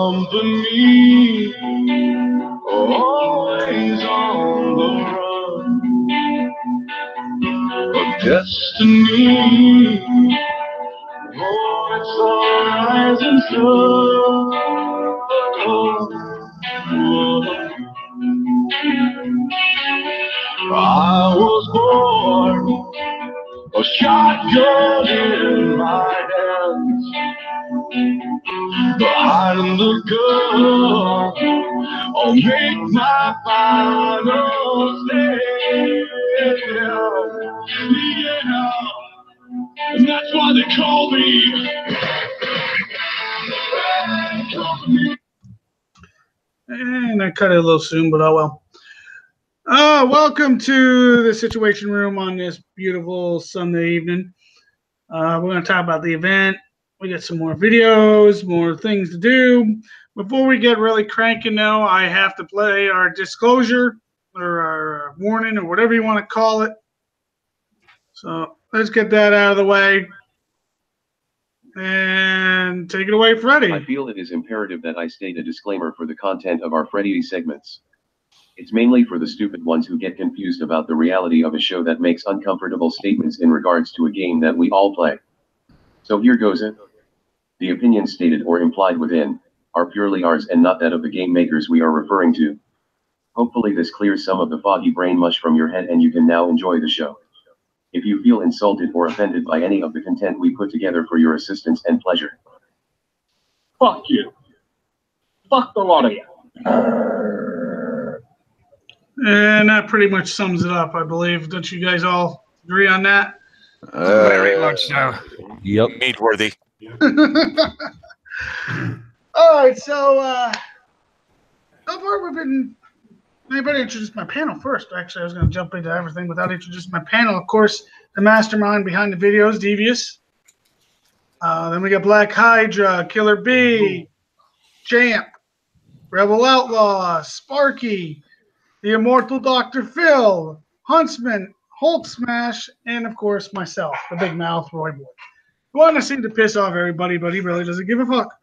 company, always on the run. But destiny, oh, it's a rising sun. I was born, a shotgun in my hands, behind the gun, I'll make my final stand. Yeah, and that's why they call me. And I cut it a little soon, but oh well. Welcome to the Situation Room on this beautiful Sunday evening. We're going to talk about the event. We got some more videos, more things to do. Before we get really cranking, though, I have to play our disclosure or our warning or whatever you want to call it. So let's get that out of the way. And take it away, Freddie. I feel it is imperative that I state a disclaimer for the content of our Freddie segments. It's mainly for the stupid ones who get confused about the reality of a show that makes uncomfortable statements in regards to a game that we all play. So here goes it. The opinions stated or implied within are purely ours and not that of the game makers we are referring to. Hopefully this clears some of the foggy brain mush from your head and you can now enjoy the show. If you feel insulted or offended by any of the content we put together for your assistance and pleasure. Fuck you. Fuck the lot of you. And that pretty much sums it up, I believe. Don't you guys all agree on that? Very much so. Yep. Meat-worthy. All right, so far we've been... Anybody introduce my panel first? Actually, I was going to jump into everything without introducing my panel. Of course, the mastermind behind the videos, Devious. Then we got Black Hydra, Killer B, Champ, Rebel Outlaw, Sparky, the Immortal Dr. Phil, Huntsman, Hulk Smash, and of course myself, the Big Mouth Roy Boy. Who want to seem to piss off everybody, but he really doesn't give a fuck.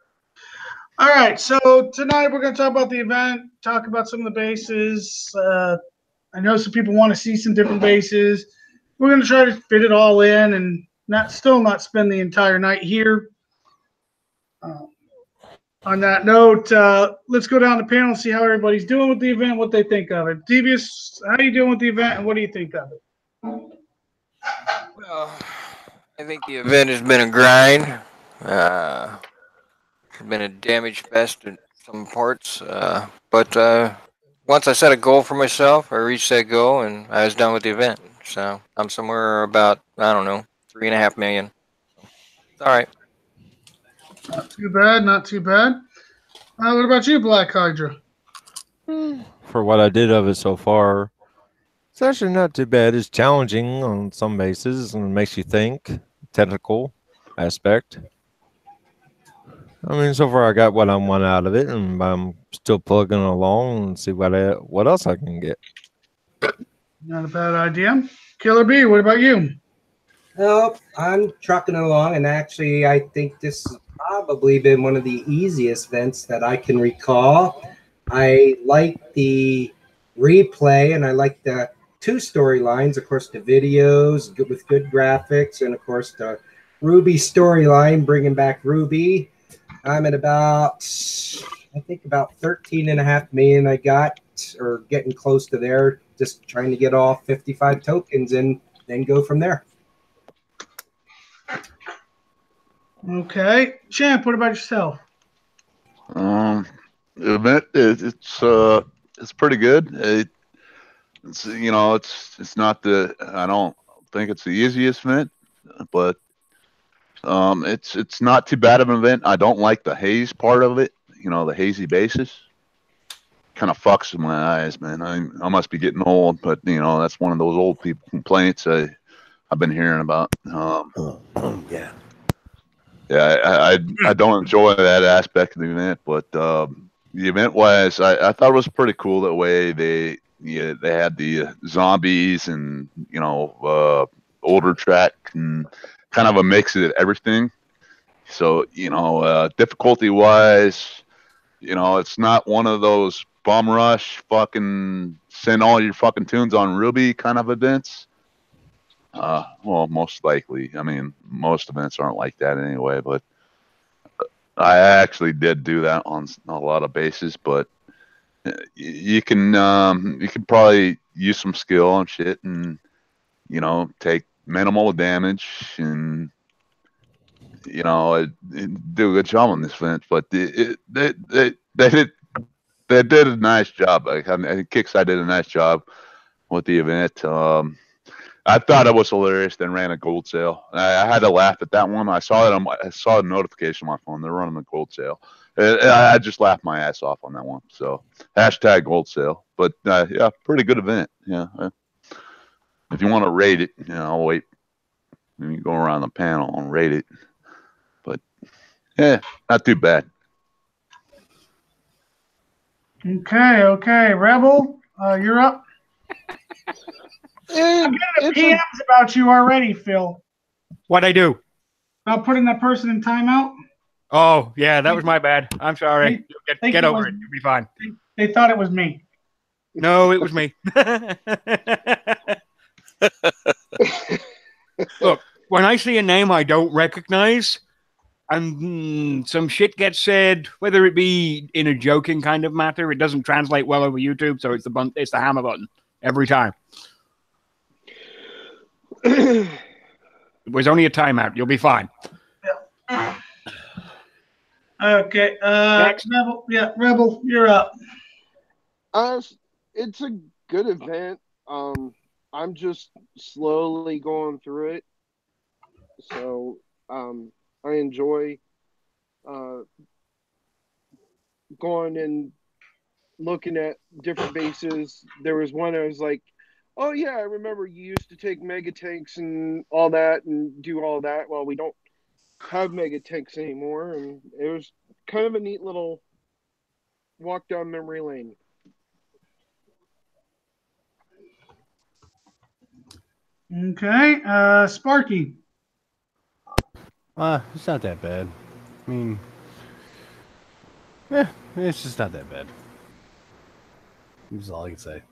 All right, so tonight we're going to talk about the event, talk about some of the bases. I know some people want to see some different bases. We're going to try to fit it all in and still not spend the entire night here. On that note, let's go down the panel and see how everybody's doing with the event, what they think of it. Devious, how are you doing with the event, and what do you think of it? Well, I think the event has been a grind. It's been a damage fest in some parts. But once I set a goal for myself, I reached that goal, and I was done with the event. So I'm somewhere about, I don't know, 3.5 million. It's all right. Not too bad, not too bad. What about you, Black Hydra? For what I did of it so far, it's actually not too bad. It's challenging on some bases and makes you think. Technical aspect. I mean, so far I got what I want out of it, and I'm still plugging along and see what else I can get. Not a bad idea. Killer B, what about you? Well, I'm trucking along, and actually I think this has probably been one of the easiest events that I can recall. I like the replay, and I like the two storylines. Of course, the videos with good graphics, and of course the Ruby storyline, bringing back Ruby. I'm at about 13.5 million I got, or getting close to there, just trying to get all 55 tokens and then go from there. Okay. Champ, what about yourself? The event, it's pretty good. It's not I don't think it's the easiest event, but it's not too bad of an event. I don't like the haze part of it. The hazy basis kind of fucks with my eyes, man. I must be getting old, but that's one of those old people complaints I've been hearing about. Yeah. Yeah, I don't enjoy that aspect of the event, but the event wise, I thought it was pretty cool that way. They had the zombies and older track and kind of a mix of everything. So difficulty wise, it's not one of those bum rush fucking send all your fucking tunes on Ruby kind of events. Well, most likely. I mean, most events aren't like that anyway, but I actually did do that on a lot of bases, but you can probably use some skill and shit and, take minimal damage and, do a good job on this event. But they did a nice job. I think Kickside did a nice job with the event. I thought it was hilarious. Then ran a gold sale. I had to laugh at that one. I saw it. I saw a notification on my phone. They're running a gold sale. I just laughed my ass off on that one. So hashtag gold sale. But yeah, pretty good event. Yeah. If you want to rate it, I'll wait. You can go around the panel and rate it. But yeah, not too bad. Okay, Rebel, you're up. I'm getting PMs about you already, Phil. What'd I do? About putting that person in timeout. Oh, yeah, that was my bad. I'm sorry. Get over it. You'll be fine. They thought it was me. No, it was me. Look, when I see a name I don't recognize, and some shit gets said, whether it be in a joking kind of matter, it doesn't translate well over YouTube, so it's the hammer button every time. It was only a timeout. You'll be fine. Yeah. Okay. Rebel. Yeah, Rebel, you're up. It's a good event. I'm just slowly going through it. So I enjoy going and looking at different bases. There was one I was like, oh yeah, I remember you used to take mega tanks and all that and do all that. Well, we don't have mega tanks anymore, and it was kind of a neat little walk down memory lane. Okay, Sparky. It's not that bad. I mean, yeah, it's just not that bad. That's all I can say.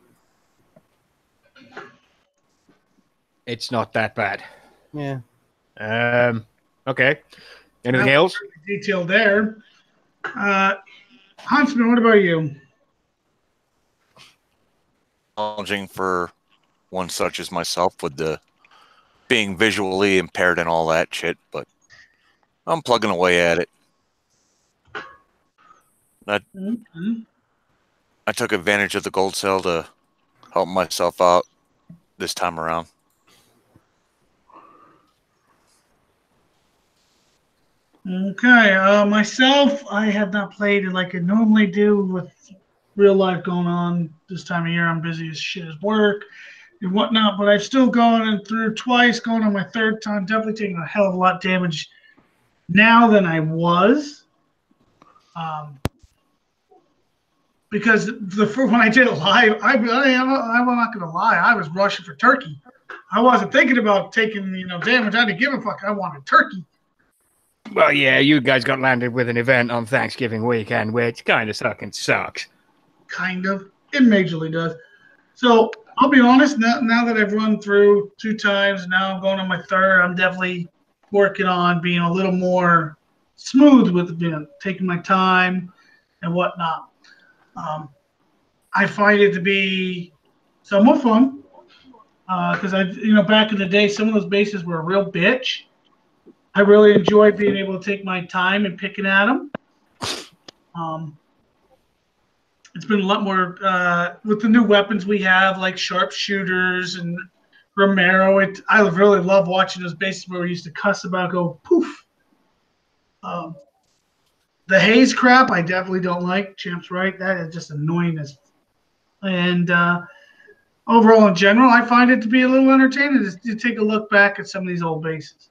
It's not that bad. Yeah. Okay. Anything else? Detail there. Huntsman, what about you? Challenging for one such as myself with the being visually impaired and all that shit, but I'm plugging away at it. I took advantage of the gold sale to help myself out this time around. Okay, myself, I have not played it like I normally do with real life going on this time of year. I'm busy as shit as work and whatnot, but I've still gone through twice, going on my third time, definitely taking a hell of a lot of damage now than I was. Because when I did it live, I'm not going to lie, I was rushing for turkey. I wasn't thinking about taking damage. I didn't give a fuck. I wanted turkey. Well, yeah, you guys got landed with an event on Thanksgiving weekend, which kind of sucks. Kind of. It majorly does. So I'll be honest, now that I've run through 2 times, now I'm going on my third, I'm definitely working on being a little more smooth with taking my time and whatnot. I find it to be somewhat fun because back in the day, some of those bases were a real bitch. I really enjoy being able to take my time and picking at them. It's been a lot more with the new weapons we have, like sharpshooters and Romero. I really love watching those bases where we used to cuss about, go poof. The haze crap, I definitely don't like. Champ's right. That is just annoying And overall, in general, I find it to be a little entertaining to take a look back at some of these old bases.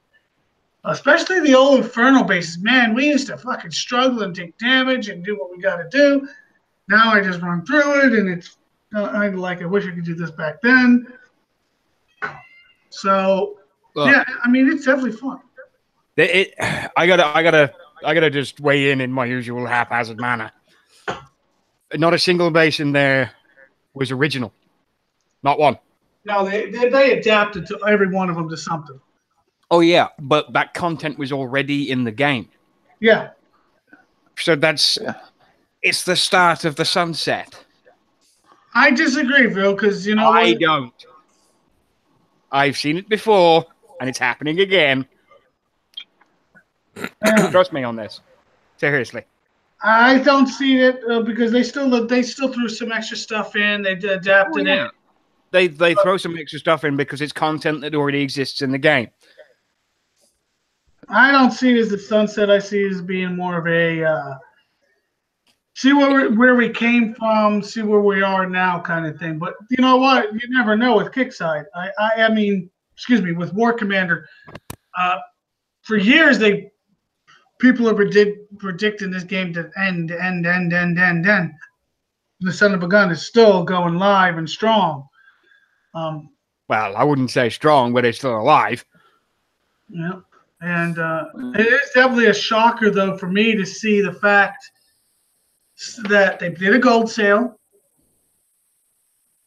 Especially the old Inferno bases. Man, we used to fucking struggle and take damage and do what we got to do. Now I just run through it, and it's I wish I could do this back then. So, yeah, I mean, it's definitely fun. I gotta just weigh in my usual haphazard manner. not a single base in there was original. Not one. No, they adapted to every one of them to something. Oh yeah, but that content was already in the game. Yeah. So it's the start of the sunset. I disagree, Phil, because you know I don't. I've seen it before, and it's happening again. Trust me on this. Seriously. I don't see it because they still threw some extra stuff in. They adapted it. They throw some extra stuff in because it's content that already exists in the game. I don't see it as the sunset. I see it as being more of a see where we came from, see where we are now kind of thing. But you know what? You never know with Kickside. I mean, excuse me, with War Commander. For years, people are predicting this game to end. The Son of a Gun is still going live and strong. Well, I wouldn't say strong, but it's still alive. Yeah. And it is definitely a shocker, though, for me to see the fact that they did a gold sale.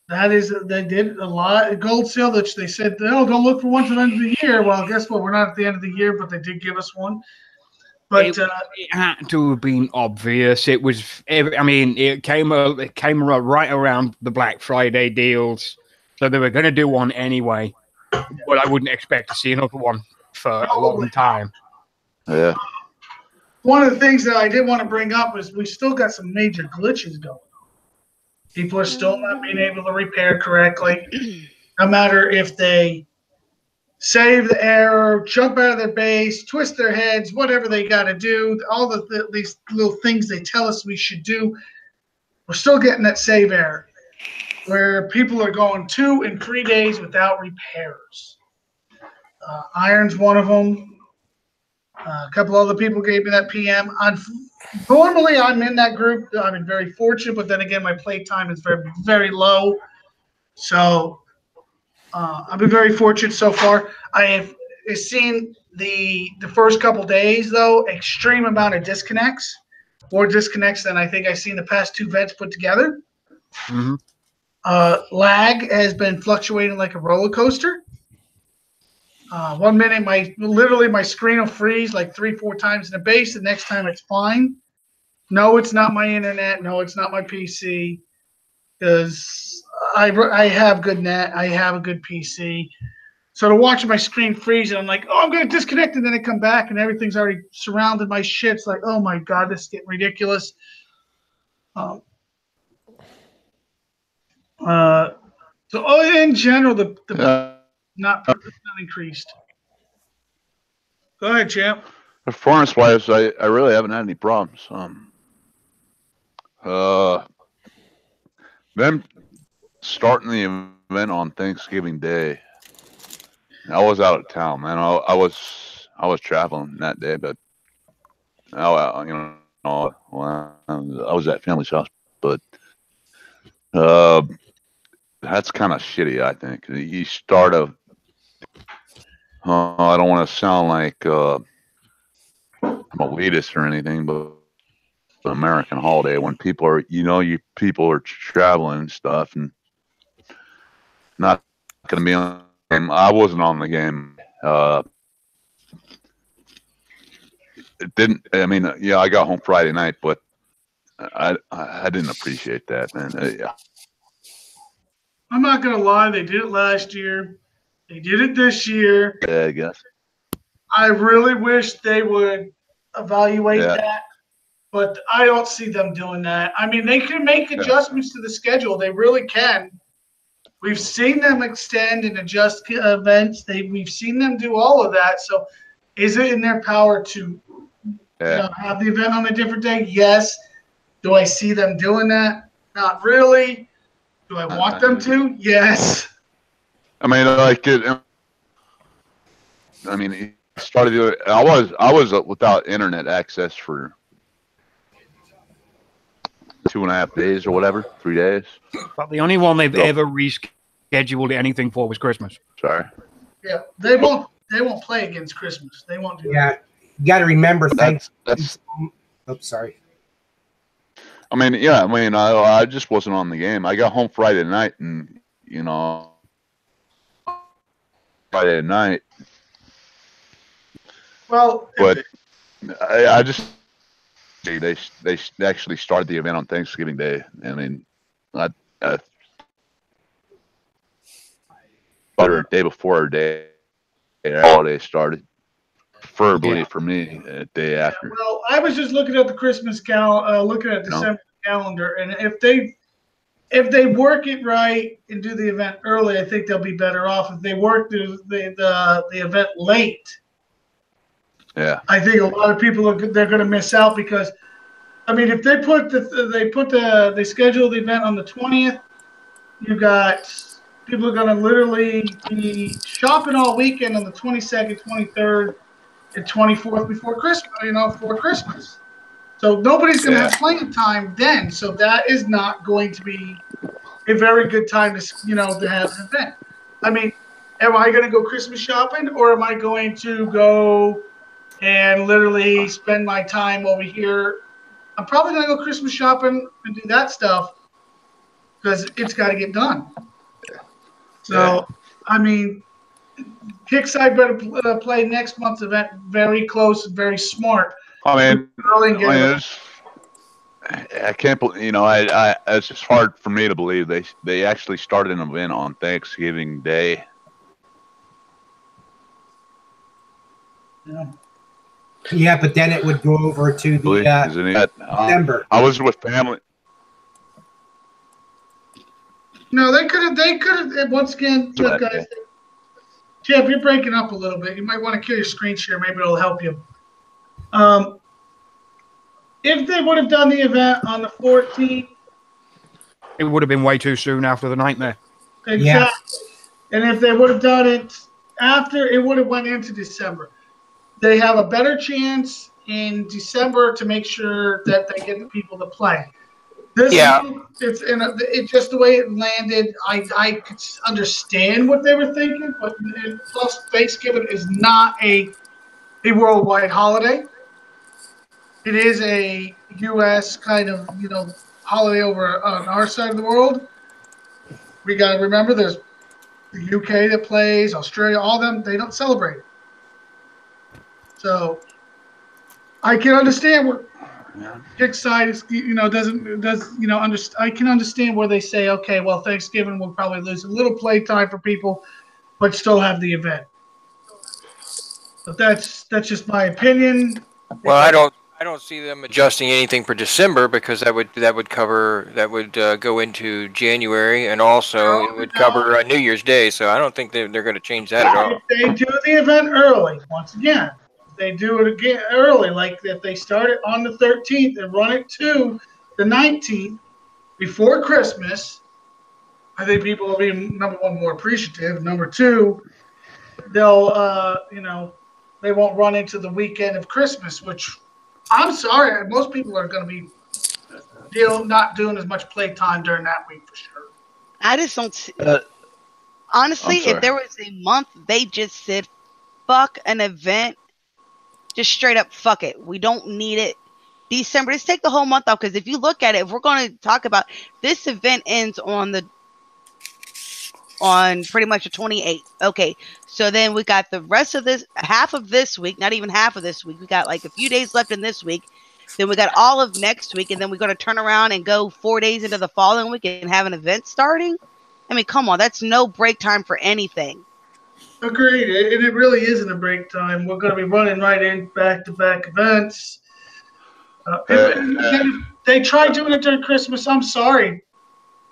They did a lot of gold sale, which they said, oh, don't look for one to the end of the year. Well, guess what? We're not at the end of the year, but they did give us one. But it had to have been obvious. It was. I mean, it came right around the Black Friday deals, so they were going to do one anyway. But I wouldn't expect to see another one for a long time. Yeah. One of the things that I did want to bring up is we still got some major glitches going. People are still not being able to repair correctly, no matter if they save the error, jump out of their base, twist their heads, whatever they got to do, all these little things they tell us we should do. We're still getting that save error where people are going 2 and 3 days without repairs. Iron's one of them. A couple other people gave me that PM. Normally, I'm in that group. I've been very fortunate, but then again, my play time is very, very low. So I've been very fortunate so far. I have seen the first couple days, though, extreme amount of disconnects. More disconnects than I think I've seen the past 2 vets put together. Mm-hmm. Lag has been fluctuating like a roller coaster. 1 minute, my screen will freeze like 3-4 times in the base. The next time it's fine. No, it's not my internet. No, it's not my PC. Because I have good net. I have a good PC. So to watch my screen freeze, and I'm like, oh, I'm going to disconnect, and then I come back, and everything's already surrounded my shit. It's like, oh my god, this is getting ridiculous. So in general, the not increased. Go ahead, champ. Performance-wise, I really haven't had any problems. Them starting the event on Thanksgiving Day. I was out of town, man. I was traveling that day, but I was at family's house. But that's kind of shitty, I think. You start I don't want to sound like I'm elitist or anything, but an American holiday when people are, people are traveling and stuff and not going to be on the game. I wasn't on the game. It didn't. I mean, yeah, I got home Friday night, but I didn't appreciate that, man. Yeah. I'm not gonna lie. They did it last year. They did it this year. Yeah, I guess. I really wish they would evaluate that, but I don't see them doing that. I mean, they can make adjustments to the schedule. They really can. We've seen them extend and adjust events. We've seen them do all of that. So, is it in their power to have the event on a different day? Yes. Do I see them doing that? Not really. Do I want them to? Yes. I mean, he started doing. I was without internet access for 2.5 days or whatever, 3 days. But the only one they've ever rescheduled anything for was Christmas. Sorry. Yeah, they won't play against Christmas. They won't do that. You got to remember. Thanks. That's. Oh, sorry. I mean, yeah, I just wasn't on the game. I got home Friday night, and Friday night. Well, But I just they actually started the event on Thanksgiving Day. I mean, I or day before or day holiday started. Preferably for me, a day after. well, I was just looking at the Christmas looking at December calendar, and if they work it right and do the event early, I think they'll be better off. If they work the event late, I think a lot of people they're going to miss out because, I mean, if they they schedule the event on the 20th, you got people are going to literally be shopping all weekend on the 22nd, 23rd, and 24th before Christmas. For Christmas. So nobody's going to have playing time then. So that is not going to be a very good time to have an event. I mean, am I going to go Christmas shopping, or am I going to go and literally spend my time over here? I'm probably going to go Christmas shopping and do that stuff because it's got to get done. So, I mean, Kickside better play next month's event very close and very smart. I mean, I can't believe, it's just hard for me to believe they actually started an event on Thanksgiving Day. Yeah, but then it would go over to the December. I was with family. No, they could have. Once again, look, guys. Jeff, you're breaking up a little bit. You might want to kill your screen share. Maybe it'll help you. If they would have done the event on the 14th, it would have been way too soon after the nightmare. Exactly. Yeah. And if they would have done it after, it would have went into December. They have a better chance in December to make sure that they get the people to play. It's just the way it landed. I could understand what they were thinking, but plus Thanksgiving is not a worldwide holiday. It is a U.S. kind of holiday over on our side of the world. We got to remember there's the UK that plays, Australia, all them, they don't celebrate it. So I can understand what Kickside is, I can understand where they say, okay, well, Thanksgiving will probably lose a little play time for people, but still have the event. But that's just my opinion. Well, I don't see them adjusting anything for December because that would go into January, and also it would cover New Year's Day. So I don't think they're going to change that at all. If they do the event early, once again, if they do it again early, like if they start it on the 13th and run it to the 19th before Christmas, I think people will be, number one, more appreciative. Number two, they'll they won't run into the weekend of Christmas, which, I'm sorry, most people are going to be not doing as much playtime during that week for sure. I just don't see. Honestly, if there was a month they just said, fuck an event, just straight up fuck it. We don't need it. December, just take the whole month off, because if you look at it, if we're going to talk about this event ends on pretty much the 28th. Okay, so then we got the rest of this, half of this week, not even half of this week. We got like a few days left in this week. Then we got all of next week, and then we're going to turn around and go 4 days into the following week and have an event starting. I mean, come on, that's no break time for anything. Agreed, and it really isn't a break time. We're going to be running right in back-to-back events. If they try doing it during Christmas, I'm sorry.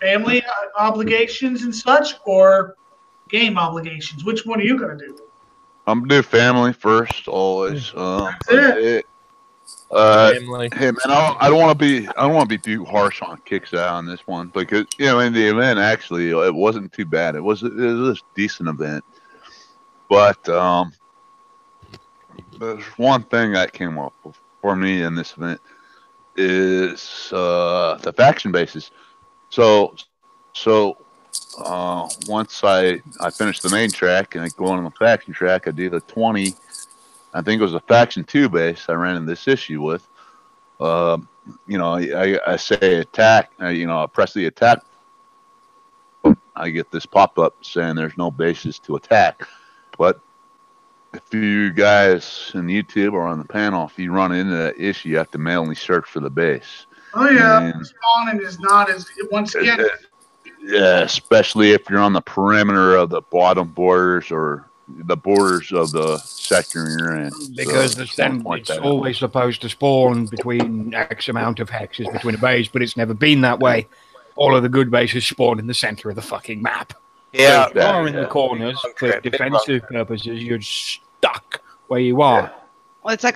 Family obligations and such, or game obligations? Which one are you going to do? I'm going to do family first, always. That's it. Family. Hey man, I don't want to be too harsh on Kickside on this one, because in the event actually it wasn't too bad. It was a decent event, but there's one thing that came up for me in this event is the faction bases. So once I finished the main track and I go on the faction track, I do the 20. I think it was a faction 2 base I ran in this issue with. you know, I say attack, you know, I press the attack. I get this pop-up saying there's no bases to attack. But if you guys in YouTube or on the panel, if you run into that issue, you have to manually search for the base. Oh yeah, And spawning is not as once again. yeah, especially if you're on the perimeter of the bottom borders or the borders of the sector you're in. Because So, it's always supposed to spawn between X amount of hexes between a base, but it's never been that way. All of the good bases spawn in the center of the fucking map. Yeah, So if you are in the corners for defensive purposes, you're stuck where you are. Well, it's like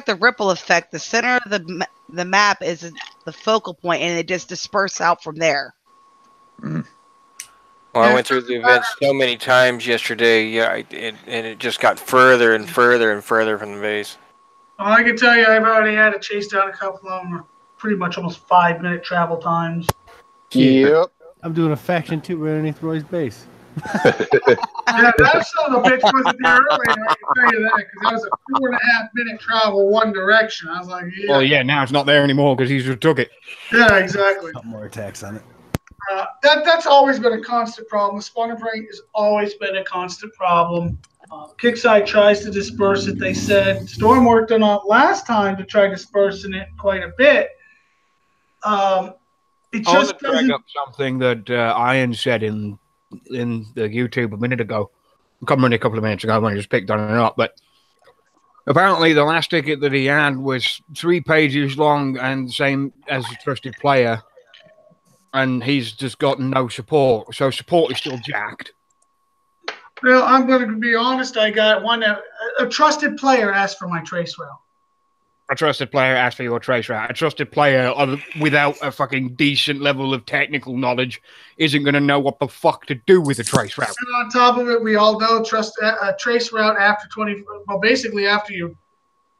the ripple effect. The center of the map is the focal point, and it just disperses out from there. Mm-hmm. Well, I went through the event so many times yesterday, yeah, and it just got further and further and further from the base. Well, I can tell you, I've already had to chase down a couple of them. Pretty much almost 5-minute travel times. Yep. I'm doing a faction 2 right underneath Roy's base. Yeah, that son of a bitch wasn't there earlier. I can tell you that because that was a 4.5-minute travel one direction. I was like, yeah. Well, yeah, now it's not there anymore because he's took it. Yeah, exactly. Got more attacks on it. That's always been a constant problem. The spawning rate has always been a constant problem. Kickside tries to disperse it. They said Storm worked on it last time to try dispersing it quite a bit. It I want just to drag up something that Ian said in the YouTube a minute ago. A couple of minutes ago when I just picked on it up. But apparently the last ticket that he had was 3 pages long and the same as a trusted player. And he's just got no support. So support is still jacked. Well, I'm going to be honest. I got one. A trusted player asked for my trace route. A trusted player asked for your trace route. A trusted player without a fucking decent level of technical knowledge isn't going to know what the fuck to do with a trace route. And on top of it, we all know a trace route after 20. Well, basically after you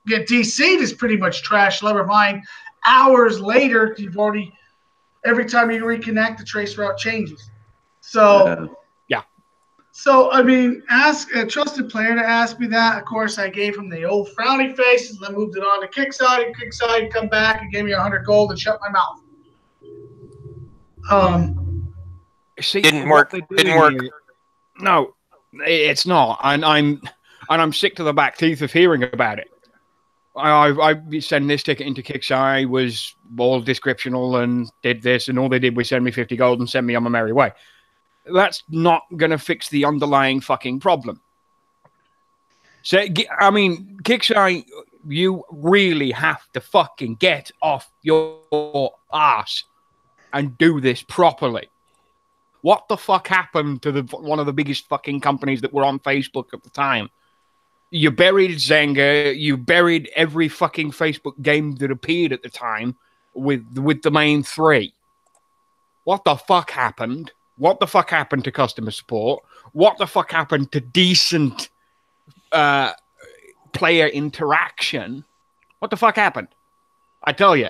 get DC'd is pretty much trash. Never mind. Hours later, you've already. Every time you reconnect, the trace route changes. So, yeah. So, I mean, ask a trusted player to ask me that. Of course, I gave him the old frowny face and then moved it on to Kickside. And Kickside come back and gave me 100 gold and shut my mouth. See, didn't work. Didn't work. No, it's not. And I'm sick to the back teeth of hearing about it. I sent this ticket into Kickside, was all descriptional and did this, and all they did was send me 50 gold and send me on my merry way. That's not going to fix the underlying fucking problem. So, I mean, Kickside, you really have to fucking get off your ass and do this properly. What the fuck happened to one of the biggest fucking companies that were on Facebook at the time? You buried Zynga. You buried every fucking Facebook game that appeared at the time with the main 3. What the fuck happened? What the fuck happened to customer support? What the fuck happened to decent player interaction? What the fuck happened? I tell you,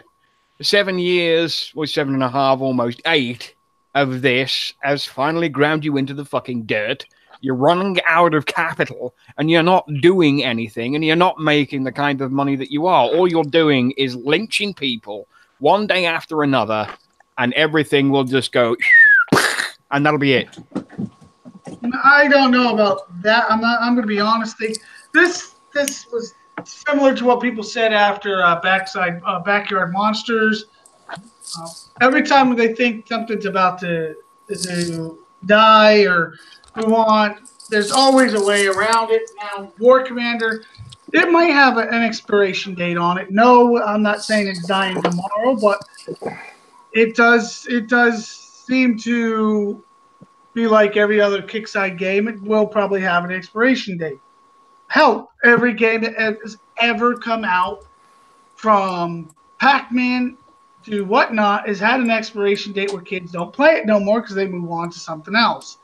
7 years, or 7.5, almost 8 of this has finally ground you into the fucking dirt. You're running out of capital and you're not doing anything and you're not making the kind of money that you are. All you're doing is lynching people one day after another and everything will just go and that'll be it. I don't know about that. I'm going to be honest. This was similar to what people said after Backyard Monsters. Every time they think something's about to die or move on, there's always a way around it. Now, War Commander, it might have an expiration date on it. No, I'm not saying it's dying tomorrow, but it does seem to be like every other Kickside game. It will probably have an expiration date. Hell, every game that has ever come out, from Pac-Man to whatnot, has had an expiration date where kids don't play it no more because they move on to something else.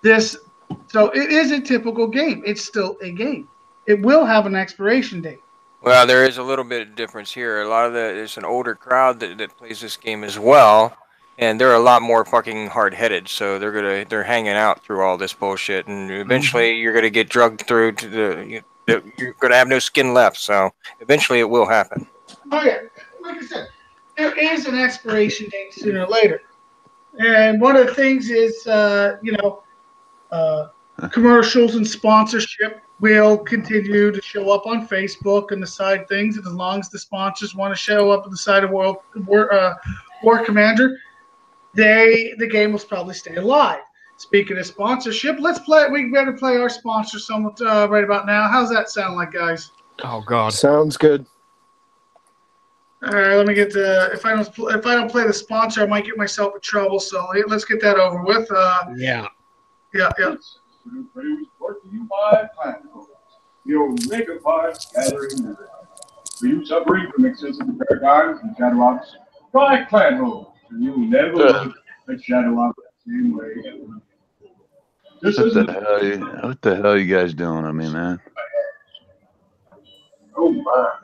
So it is a typical game. It's still a game. It will have an expiration date. Well, there is a little bit of difference here. A lot of it's an older crowd that plays this game as well, and they're a lot more fucking hard-headed. So they're hanging out through all this bullshit, and eventually you're gonna get drugged through to you're gonna have no skin left. So eventually it will happen. Oh yeah, like I said, there is an expiration date sooner or later. And one of the things is, commercials and sponsorship will continue to show up on Facebook and the side things. And as long as the sponsors want to show up on the side of War Commander, the game will probably stay alive. Speaking of sponsorship, let's play. We better play our sponsor some right about now. How's that sound like, guys? Oh God, sounds good. All right, let me get the. If I don't play the sponsor, I might get myself in trouble. So let's get that over with. Yeah. Brought to you by Clanco, your Megapod gathering member. For you suffering from excessive paradigms and shadow ops, try Clanco, and you'll never look at shadow ops the same way. What the hell are you guys doing? I mean, man. Oh my.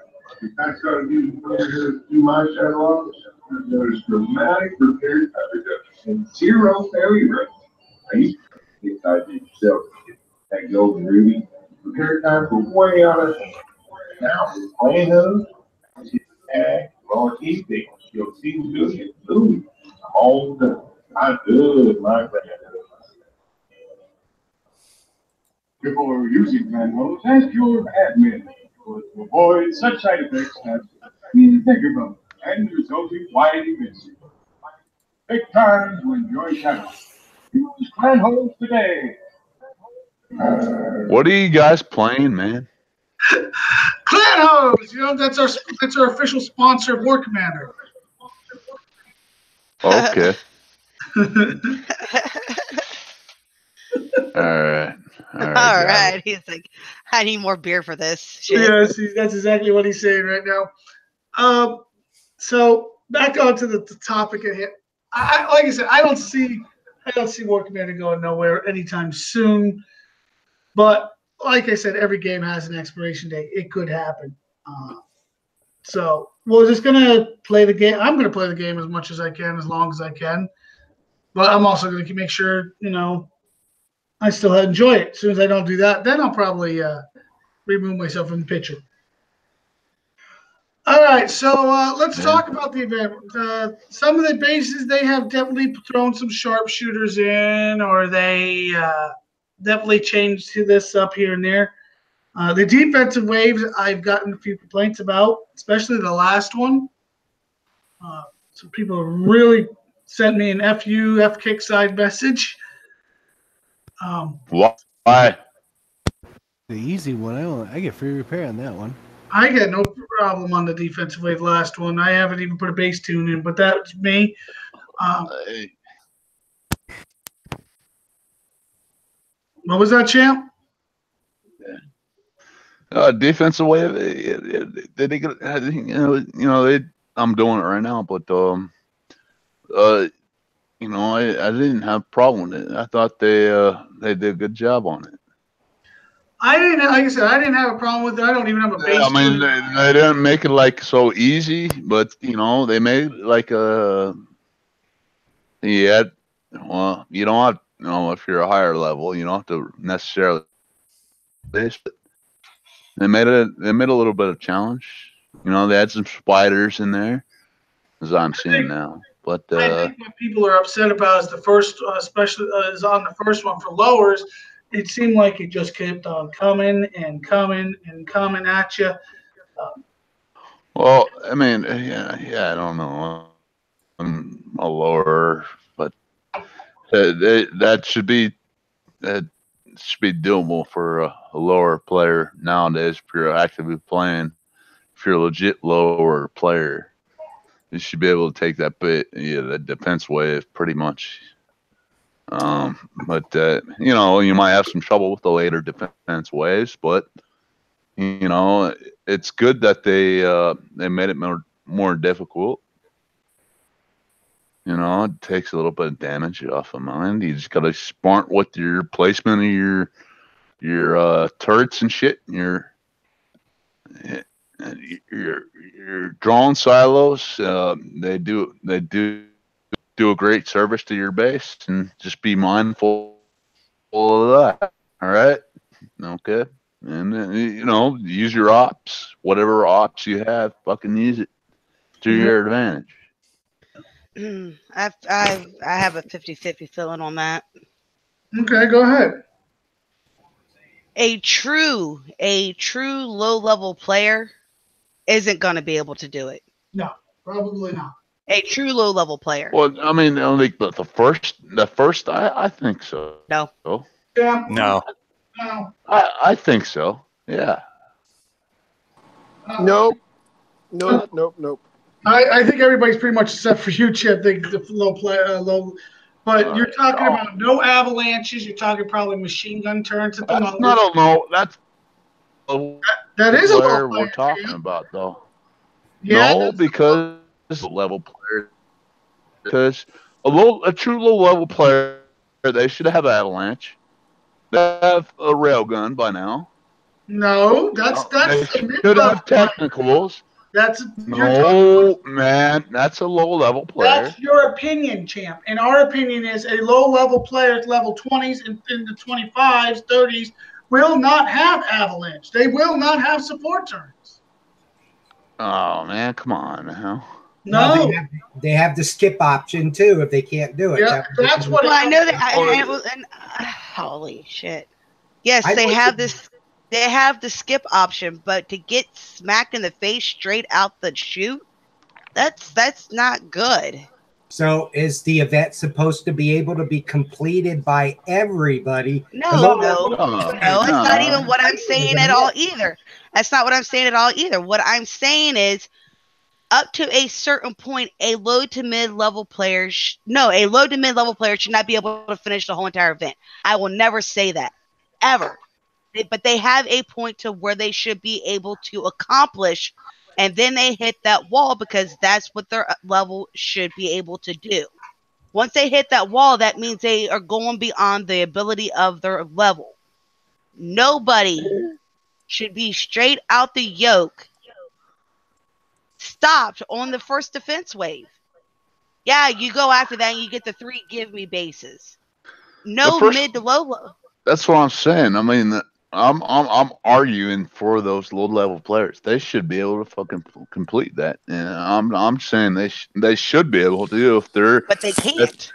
If I started using to do my shadow ops, there's dramatic repair time reduction and zero failure rate. I used to get tied to yourself. That golden ruby repair time for way out of hand. Now, playing those, raw teeth things. You'll see who's doing it. Boom. I'm all done. I'm good, my friend. Before using manuals, ask your admin to avoid such side effects as think about and the resulting wide emission. Take time to enjoy shadow. Use Clanholes today. What are you guys playing, man? Clanholes, that's our official sponsor of War Commander. Okay. All right. All right. He's like, I need more beer for this shit. Yes, that's exactly what he's saying right now. So back on to the topic at hand. Like I said, I don't see War Commander going nowhere anytime soon. But like I said, every game has an expiration date. It could happen. So we're just gonna play the game. I'm gonna play the game as much as I can, as long as I can. But I'm also gonna make sure I still enjoy it. As soon as I don't do that, then I'll probably remove myself from the picture. All right, so let's talk about the event. Some of the bases, they have definitely thrown some sharpshooters in, or they definitely changed to this up here and there. The defensive waves, I've gotten a few complaints about, especially the last one. Some people really sent me an FU, F-kick side message. Why? The easy one. I get free repair on that one. I got no problem on the defensive wave last one. I haven't even put a base tune in, but that's me. What was that, champ? Defensive wave. I'm doing it right now, but I didn't have a problem with it. I thought they did a good job on it. I didn't, like I said, I didn't have a problem with it. I don't even have a base. I mean, they didn't make it like so easy, but they made it like well, you don't have, if you're a higher level, you don't have to necessarily base, but they made a little bit of challenge. They had some spiders in there, as I'm seeing now. But I think what people are upset about is the first, especially is on the first one for lowers. It seemed like it just kept on coming and coming and coming at you. Well, I mean, yeah, I don't know. I'm a lower, but that should be doable for a lower player nowadays. If you're actively playing, if you're a legit lower player, you should be able to take that that defense wave pretty much. But you might have some trouble with the later defense waves, but it's good that they made it more difficult. It takes a little bit of damage off of mine. You just gotta smart with your placement of your turrets and shit, and your drone silos. They do a great service to your base, and just be mindful of that. All right, okay, and use your ops, whatever ops you have, fucking use it. to your advantage. I have a 50-50 feeling on that. Okay, go ahead. A true low level player isn't going to be able to do it. No, probably not. A true low level player. Well, I mean, like the first, I think so. No. Yeah. No. No. I think so. Yeah. Nope. I think everybody's pretty much except for you, Chip. The low. But you're talking about no avalanches. You're talking probably machine gun turns at the most. Not a low. That's that is a low player player we're talking about, though. Yeah, No, because it's a level player. Because a true low level player, they should have avalanche. They have a railgun by now. No, that's They should have technicals. That's No, man, that's a low level player. That's your opinion, champ. And our opinion is a low level player at level 20s and into 25s, 30s will not have avalanche. They will not have support turns. Oh man, come on now. No, they have the skip option too if they can't do it. Yeah, that's what. Well, I know that. Holy shit! Yes, they have this. They have the skip option, but to get smacked in the face straight out the chute, that's not good. So is the event supposed to be able to be completed by everybody? No, that's not even what I'm saying at all either. That's not what I'm saying at all either. What I'm saying is, up to a certain point, a low to mid level player, should not be able to finish the whole entire event. I will never say that, ever. But they have a point to where they should be able to accomplish, and then they hit that wall because that's what their level should be able to do. Once they hit that wall, that means they are going beyond the ability of their level. Nobody should be straight out the yoke, stopped on the first defense wave. Yeah, you go after that and you get the 3 give me bases. No mid to low. That's what I'm saying. I mean, I'm arguing for those low level players. They should be able to fucking complete that. And I'm saying they should be able to if they're. But they can't.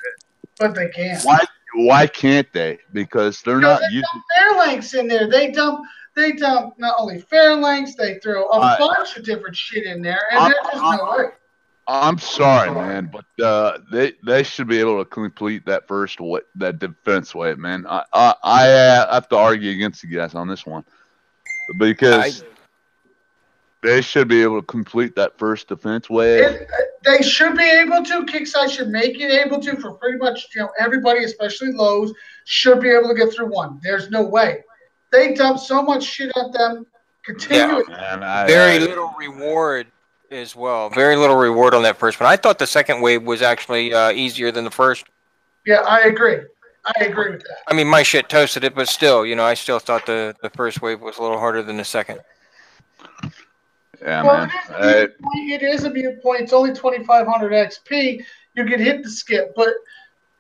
But they can't. Why can't they? Because they're not using Fairlinks in there. They dump not only Fairlinks, they throw a bunch of different shit in there, and there's just no way. I'm sorry, man, but they should be able to complete that that defense wave, man. I have to argue against you guys on this one because they should be able to complete that first defense wave. They should be able to. Kickside should make it able to for pretty much everybody, especially lows, should be able to get through one. There's no way. They dump so much shit at them. Continue. Yeah, very little reward as well. Very little reward on that first one. I thought the second wave was actually easier than the first. Yeah, I agree. I agree with that. I mean, my shit toasted it, but still, I still thought the first wave was a little harder than the second. Yeah, well, man. It is a viewpoint. It's only 2,500 XP. You can hit the skip, but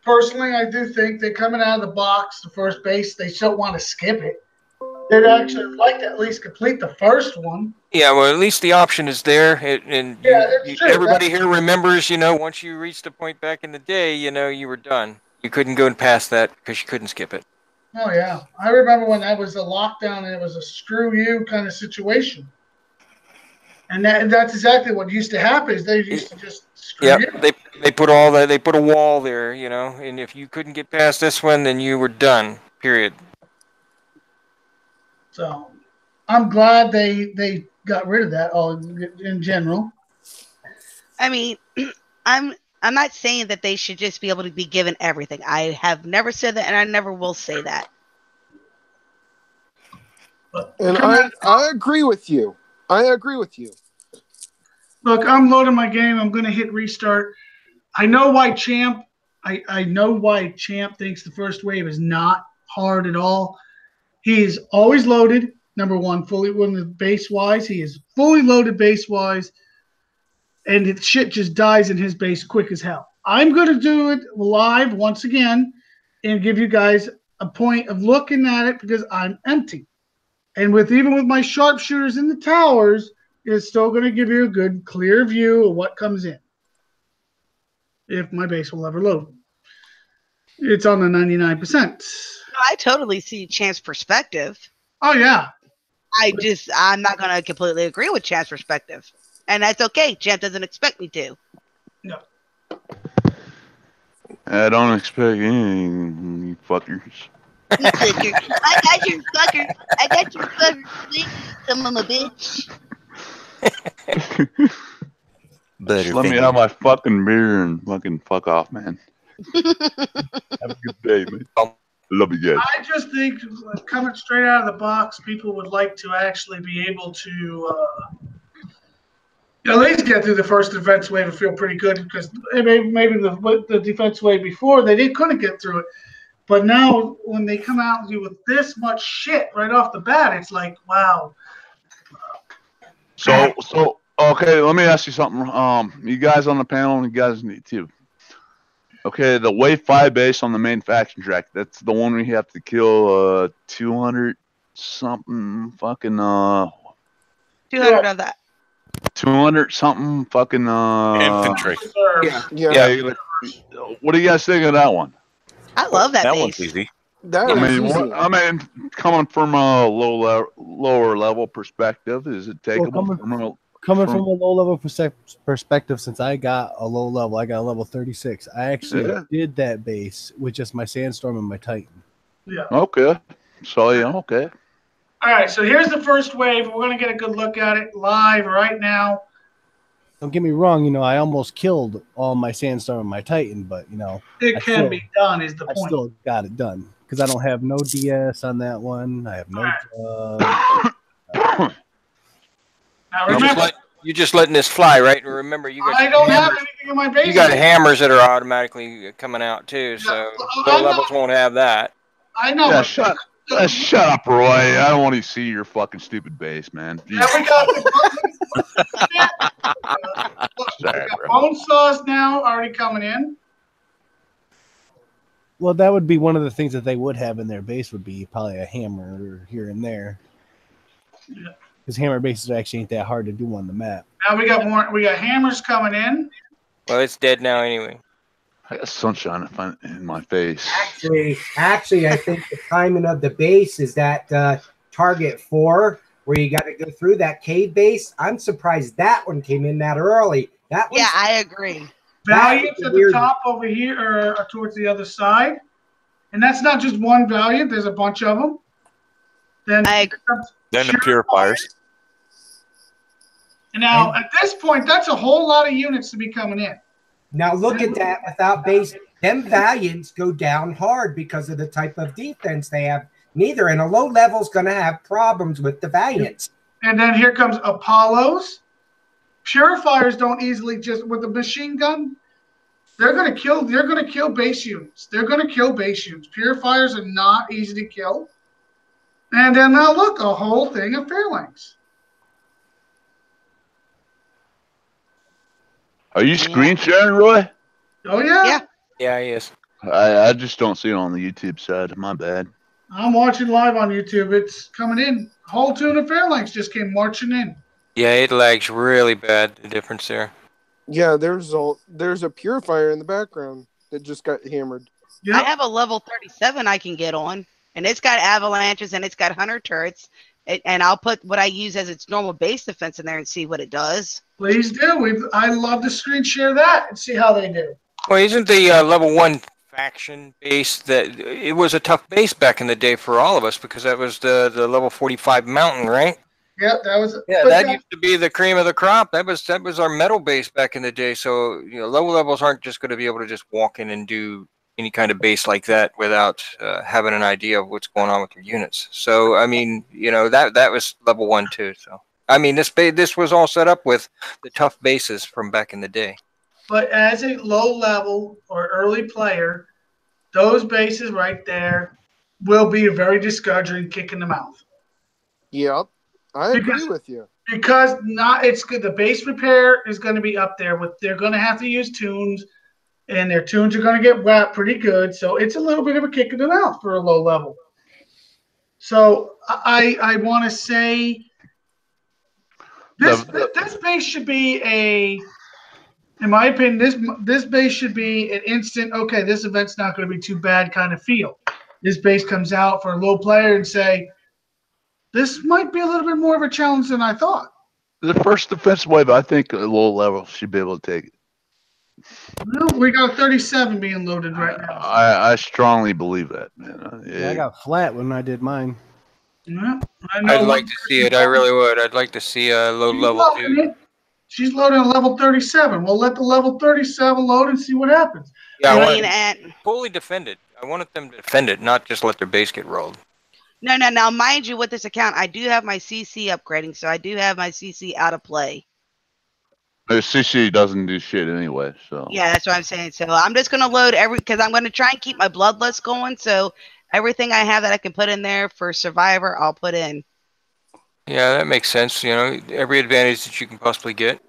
personally, I do think that coming out of the box, the first base, they don't want to skip it. They'd actually like to at least complete the first one. Yeah, well, at least the option is there, everybody here remembers. Once you reached the point back in the day, you were done. You couldn't go past that because you couldn't skip it. Oh yeah, I remember when that was a lockdown and it was a screw you kind of situation. And that's exactly what used to happen. Is they used to just screw you. They put all that. They put a wall there, and if you couldn't get past this one, then you were done. Period. So, I'm glad they got rid of that all in general. I mean, I'm not saying that they should just be able to be given everything. I have never said that, and I never will say that. And I agree with you. Look, I'm loading my game. I'm going to hit restart. I know why Champ. I know why Champ thinks the first wave is not hard at all. He's always loaded. Number one, fully loaded base wise. He is fully loaded base wise, and the shit just dies in his base quick as hell. I'm going to do it live once again and give you guys a point of looking at it because I'm empty. And even with my sharpshooters in the towers, is still going to give you a good, clear view of what comes in. If my base will ever load. It's on the 99%. I totally see Champ's perspective. Oh, yeah. I'm not going to completely agree with Champ's perspective. And that's okay. Champ doesn't expect me to. No. I don't expect anything, you fuckers. I got your fucker. I got your fucker. Please, some of my bitch. Just let me have my fucking beer and fucking fuck off, man. Have a good day, man. Love you guys. I just think coming straight out of the box, people would like to actually be able to at least get through the first defense wave and feel pretty good, because maybe the defense wave before they couldn't get through it. But now when they come out with this much shit right off the bat, it's like, wow. So okay, let me ask you something. You guys on the panel, you guys need to. Okay, the Wave 5 base on the main faction track, that's the one we have to kill 200 something fucking 200 of that. 200 something fucking infantry. Yeah. What do you guys think of that one? I love that base. One's easy. I mean, coming from a lower level perspective, is it takeable? Coming from a low level perspective, since I got a low level, I got a level 36. I actually did that base with just my Sandstorm and my Titan. Yeah. Okay. So okay. All right, so here's the first wave. We're going to get a good look at it live right now. Don't get me wrong, I almost killed all my Sandstorm and my Titan, but it can be done. Is the point? I still got it done because I don't have no DS on that one. I have no. Now remember, you're just letting this fly, right? And remember, you got I don't have anything in my base. You got hammers that are automatically coming out too, so low levels won't have that. I know. Yeah, shut up, Roy. I don't want to see your fucking stupid base, man. Yeah, we got bone saws now already coming in. Well, that would be one of the things that they would have in their base would be probably a hammer here and there. Yeah. Because hammer bases actually ain't that hard to do on the map. Now we got more. We got hammers coming in. Well, it's dead now anyway. I got sunshine in my face. Actually, I think the timing of the base is that target 4, where you got to go through that cave base. I'm surprised that one came in that early. Yeah, I agree. Valiant's at the top over here, or towards the other side, and that's not just one Valiant. There's a bunch of them. Then the purifiers. And now at this point, that's a whole lot of units to be coming in. Now look at that without base. Them Valiants go down hard because of the type of defense they have. Neither, and a low level is going to have problems with the Valiants. And then here comes Apollos. Purifiers don't easily just with the machine gun. They're going to kill. They're going to kill base units. They're going to kill base units. Purifiers are not easy to kill. And then now look, a whole thing of Fairlings. Are you screen sharing, Roy? Oh yeah. Yeah, he is. I just don't see it on the YouTube side. My bad. I'm watching live on YouTube. It's coming in. A whole tune of Fairlings just came marching in. Yeah, it lags really bad. The difference there. Yeah, there's a purifier in the background that just got hammered. I have a level 37 I can get on, and it's got avalanches and it's got hunter turrets, and I'll put what I use as its normal base defense in there and see what it does. Please do. I love to screen share that and see how they do. Well, isn't the level 1 faction base that it was a tough base back in the day for all of us because that was the level 45 mountain, right? Yep, that was. Yeah, that used to be the cream of the crop. That was our metal base back in the day. So low levels aren't just going to be able to just walk in and do any kind of base like that without having an idea of what's going on with your units. So I mean, that was level 1 too. So I mean, this was all set up with the tough bases from back in the day. But as a low level or early player, those bases right there will be a very discouraging kick in the mouth. Yep, I agree with you. Because it's good. The base repair is going to be up there. They're going to have to use tunes, and their tunes are going to get wrapped pretty good. So it's a little bit of a kick in the mouth for a low level. So I want to say This base should be in my opinion, this base should be an instant. Okay, this event's not going to be too bad kind of feel. This base comes out for a low player and say, this might be a little bit more of a challenge than I thought. The first defensive wave, I think a low level should be able to take it. Well, we got a 37 being loaded right now. I strongly believe that, man. Yeah, I got flat when I did mine. Yeah, I'd like to see it. I really would. I'd like to see a low level too. She's loading a level 37. We'll let the level 37 load and see what happens. Yeah, I want it fully defended. I wanted them to defend it, not just let their base get rolled. No. Now, mind you, with this account, I do have my CC upgrading, so I do have my CC out of play. The CC doesn't do shit anyway, so. Yeah, that's what I'm saying. So I'm just gonna load because I'm gonna try and keep my bloodlust going. So everything I have that I can put in there for Survivor, I'll put in. Yeah, that makes sense. You know, every advantage that you can possibly get.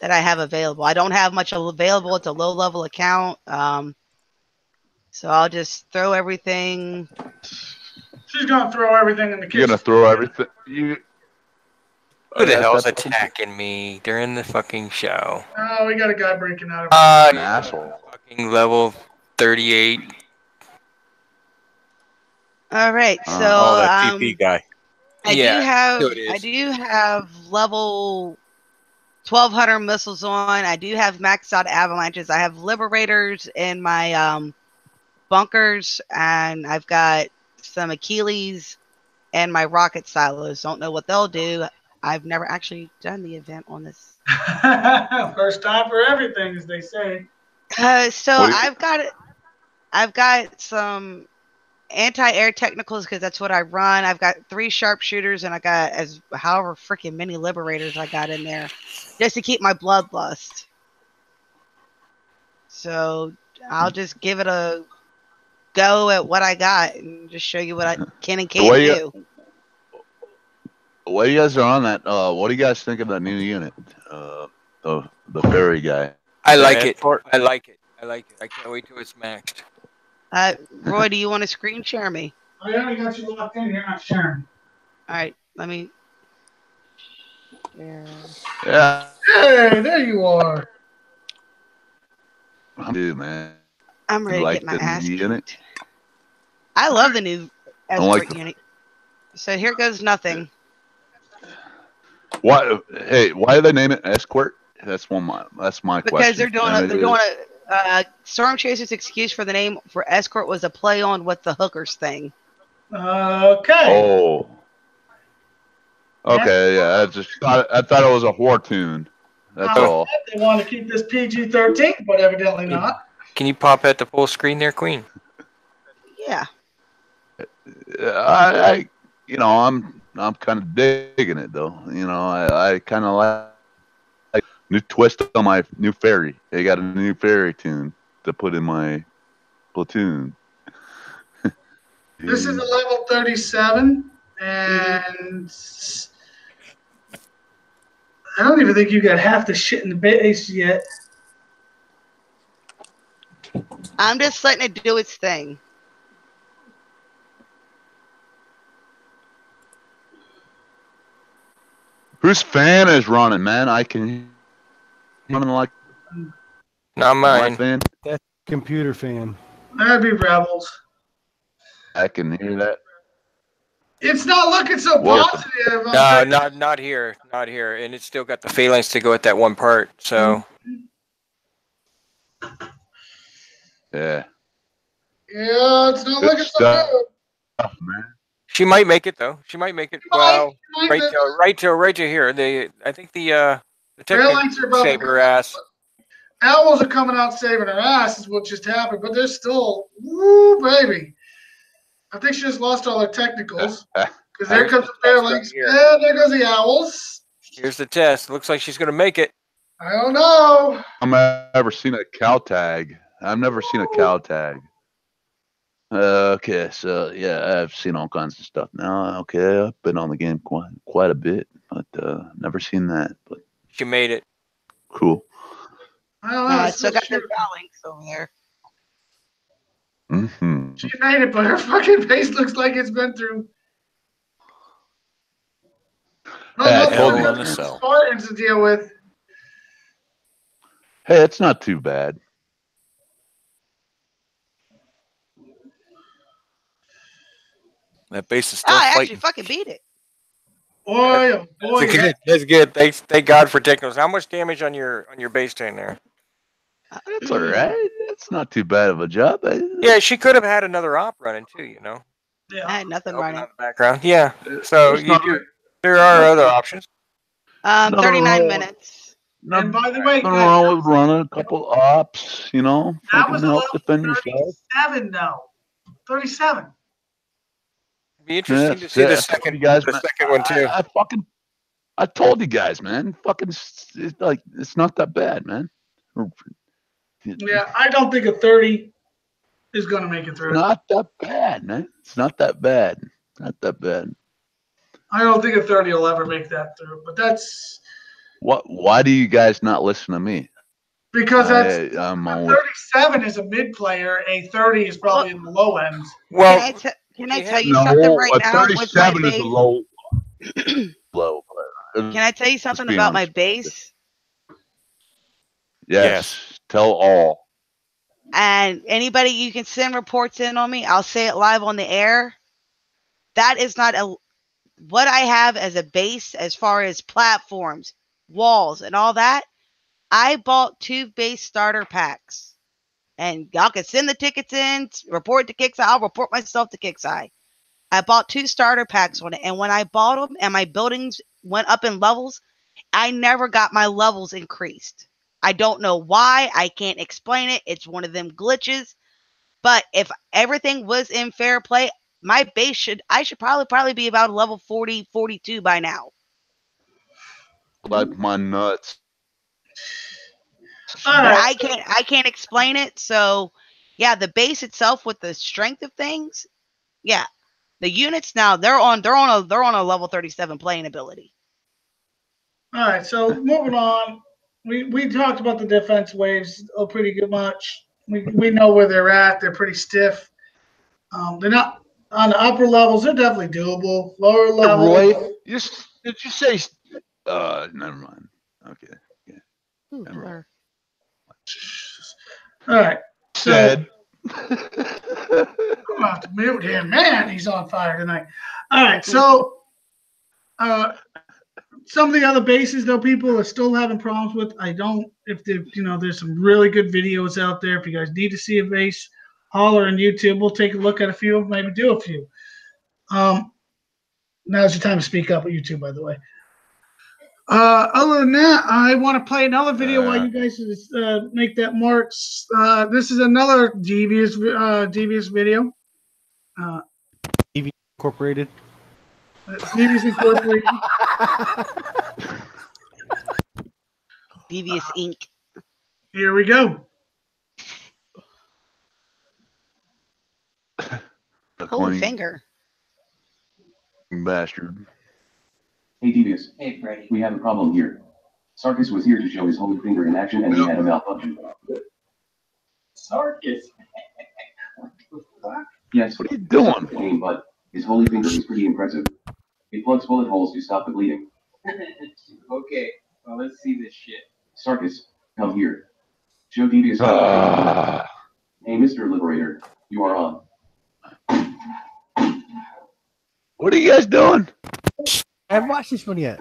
That I have available. I don't have much available. It's a low level account. So I'll just throw everything. She's gonna throw everything in the kitchen. You're gonna throw everything. Who the hell's attacking me during the fucking show? Oh, we got a guy breaking out of an asshole. Fucking level 38. All right, so that TP guy. I do have level 1200 missiles on. I do have maxed out avalanches. I have liberators in my bunkers, and I've got some Achilles and my rocket silos. Don't know what they'll do. I've never actually done the event on this. First time for everything, as they say. So I've got some anti-air technicals because that's what I run. I've got 3 sharpshooters and I got however freaking many liberators I got in there just to keep my bloodlust. So I'll just give it a go at what I got and just show you what I can and can't do. While you guys are on that, what do you guys think of that new unit? The fairy guy. I like it. I like it. I can't wait till it's maxed. Roy, do you want to screen share me? I already got you locked in. You're not sharing. All right, let me. Yeah. Hey, there you are. Dude, man. I'm ready You to like get my the ass new unit? I love the new like escort unit. So here goes nothing. Why? Hey, why do they name it escort? That's my question. Because they're doing a Storm Chaser's excuse for the name for escort was a play on with the hookers thing. Okay. Oh. Okay, yeah. I thought it was a whore tune. That's all. They want to keep this PG-13, but evidently not. Can you pop at the full screen there, Queen? Yeah. I'm kind of digging it though. I kind of like new twist on my new fairy. They got a new fairy tune to put in my platoon. This is a level 37, and I don't even think you got half the shit in the base yet. I'm just letting it do its thing. Whose fan is running, man? I can running like not mine. Fan. That's computer fan. That'd be Rebels. I can hear that. It's not looking so positive. No, not here, not here, and it's still got the phalanx to go at that one part. So. Yeah. Yeah, it's not looking so good. Man. She might make it though. She might make it. Well, right to here. I think the phalanx are about save her ass. Owls are coming out saving her ass is what just happened, but they're still, woo, baby. I think she just lost all her technicals. Because there comes the phalanx. Yeah, there goes the owls. Here's the test. Looks like she's going to make it. I don't know. I've never seen a cow tag. I've never seen a cow tag. Okay, so yeah, I've seen all kinds of stuff now. Okay, I've been on the game quite a bit, but never seen that. But she made it. Cool. I don't know. I still got the phalanx over there. Mm-hmm. She made it, but her fucking face looks like it's been through. I no, told we you. got the Spartans to deal with. Hey, it's not too bad. That base is still I actually fighting. fucking beat it. Boy, oh boy. That's good. That's good. Thank God for taking those. How much damage on your base train there? That's all right. That's not too bad of a job. Yeah, she could have had another op running too. You know, Yeah. I had nothing open running. on the background. Yeah. So It's not- there are other options. 39 minutes. And by the way, Nothing guys, wrong with running a couple ops, you know, that fucking was help level defend yourself. 37, though. 37. Be interesting to That's see it. the I told second, you guys, the man. second one too. I told you guys, man. Fucking, it's like it's not that bad, man. Yeah, I don't think a 30 is going to make it through. Not that bad, man. It's not that bad. Not that bad. I don't think a 30 will ever make that through. But that's What? Why do you guys not listen to me? because that's I'm a always, 37 is a mid player. A 30 is probably in the low end. Well, Can I tell you no, something right a now with my 37 is a base? low player. Can I tell you something be about my honest. base? Yes. Tell all. And anybody you can send reports in on me, I'll say it live on the air. That is not what I have as a base as far as platforms, walls, and all that. I bought 2 base starter packs. And y'all can send the tickets in, report to Kixeye. I'll report myself to Kixeye. I bought 2 starter packs on it. And when I bought them and my buildings went up in levels, I never got my levels increased. I don't know why. I can't explain it. It's one of them glitches. But if everything was in fair play, my base I should probably be about level 40, 42 by now. Like my nuts. But I can't explain it. So yeah, the base itself with the strength of things, yeah. The units now they're on a level 37 playing ability. All right, so moving on. We talked about the defense waves pretty good much. We know where they're at. They're pretty stiff. They're not on the upper levels. They're definitely doable. Lower levels. Roy, did you say? Never mind. Okay. Yeah. Never mind. All right. Said. I'm about to mute him. Man, he's on fire tonight. All right, so some of the other bases, though, people are still having problems with. There's some really good videos out there. If you guys need to see a base, holler on YouTube. We'll take a look at a few, maybe do a few. Now's your time to speak up at YouTube, by the way. Other than that, I want to play another video while you guys make that marks. This is another devious video. Devious Incorporated. Devious Incorporated. Devious Inc. Here we go. Holy finger. Bastard. Hey Devious. Hey Freddy. We have a problem here. Sarkis was here to show his holy finger in action and he had a malfunction. Sarkis. Yes. What are you doing? But his holy finger is pretty impressive. It plugs bullet holes to stop the bleeding. Okay, well let's see this shit. Sarkis, come here. Show Devious. Hey Mr. Liberator, you are on. What are you guys doing? I haven't watched this one yet.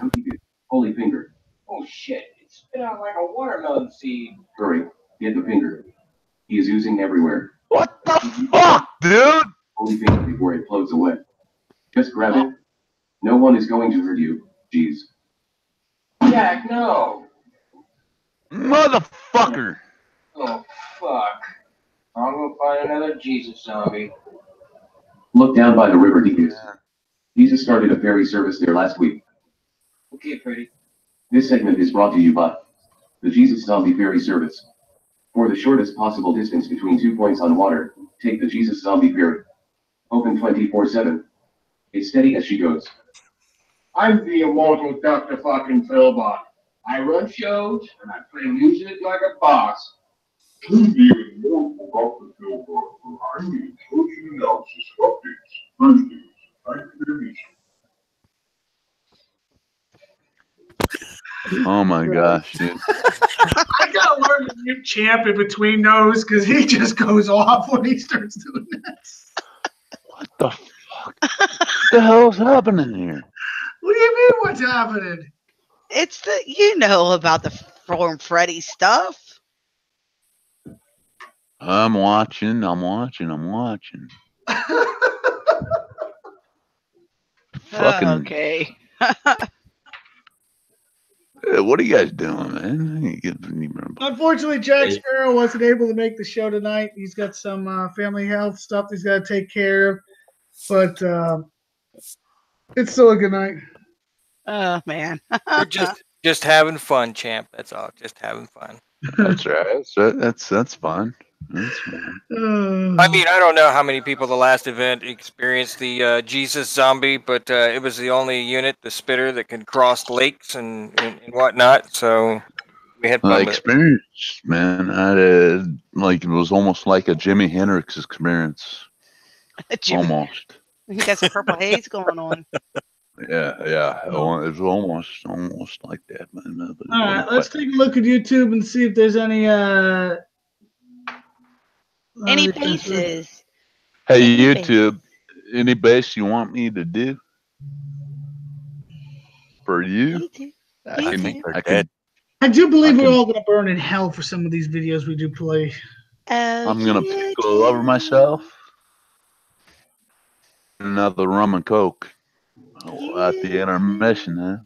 Holy finger. Oh shit, it spit out like a watermelon seed. Hurry, get the finger. He is oozing everywhere. What the fuck, dude? Holy finger before it floats away. Just grab it. No one is going to hurt you. Jeez. Jack, no. Motherfucker. Oh fuck. I'm gonna find another Jesus zombie. Look down by the river, Devious. Jesus started a ferry service there last week. Okay, Freddy. This segment is brought to you by the Jesus Zombie Ferry Service. For the shortest possible distance between 2 points on water, take the Jesus Zombie Ferry. Open 24/7. It's steady as she goes. I'm the immortal Dr. fucking Philbot. I run shows and I play music like a boss. I'm the immortal Dr. Philbot. I'm the intelligent analysis updates. Thursdays, 9 p.m. Eastern. Oh my gosh, dude. I gotta learn to mute Champ in between those because he just goes off when he starts doing this. What the fuck? What the hell's happening here? What do you mean? What's happening? It's about the Form Freddy stuff. I'm watching. Fucking. Okay. What are you guys doing, man? Unfortunately, Jack Sparrow wasn't able to make the show tonight. He's got some family health stuff he's got to take care of. But it's still a good night. Oh, man. We're just having fun, champ. That's all. Just having fun. That's right. That's fun. That's fun. I mean, I don't know how many people the last event experienced the Jesus zombie, but it was the only unit, the spitter, that can cross lakes and whatnot. So we had fun with it. Experience, man. I did, it was almost like a Jimi Hendrix experience. Almost. You got some purple haze going on. Yeah. It was almost like that, man. All right, let's take a look at YouTube and see if there's any bases. Hey, YouTube, any base you want me to do for you? I do believe we're all going to burn in hell for some of these videos we do play. I'm going to pickle over myself. Another rum and coke at the intermission, huh?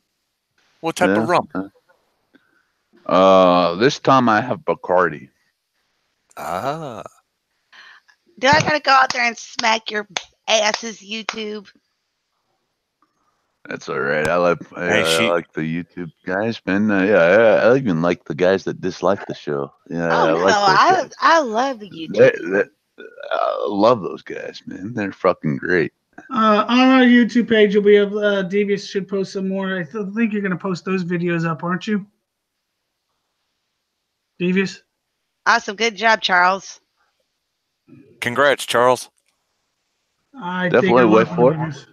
What type of rum? This time I have Bacardi. Ah. Do I gotta go out there and smack your asses, YouTube? That's all right. I like the YouTube guys, man. I even like the guys that dislike the show. Yeah, I love the YouTube. I love those guys, man. They're fucking great. On our YouTube page, you'll be able. Devious should post some more. I think you're going to post those videos up, aren't you? Devious. Awesome, good job, Charles. Congrats, Charles. I definitely wait for it.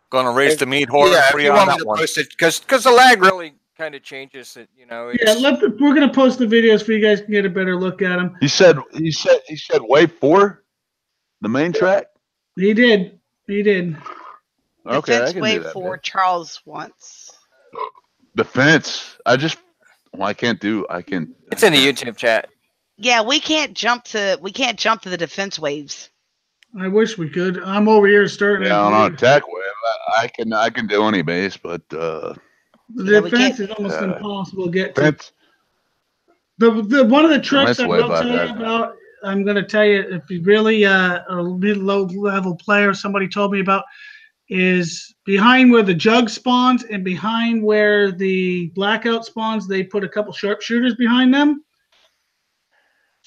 Gonna raise the meat horn for you on that one. Because the lag really kind of changes it, we're gonna post the videos for you guys to get a better look at them. He said wave 4, the main track. He did. Okay, Defense I can wave do that. 4, Charles wants. Defense. I can't. It's in the YouTube chat. Yeah, we can't jump to the defense waves. I wish we could. I'm over here starting. Yeah, on attack wave, I can do any base, but the defense is almost impossible to get to. The one of the tricks I will tell you about, I'm going to tell you, if you really a mid-low level player, somebody told me about, is behind where the jug spawns and behind where the blackout spawns, they put a couple sharpshooters behind them.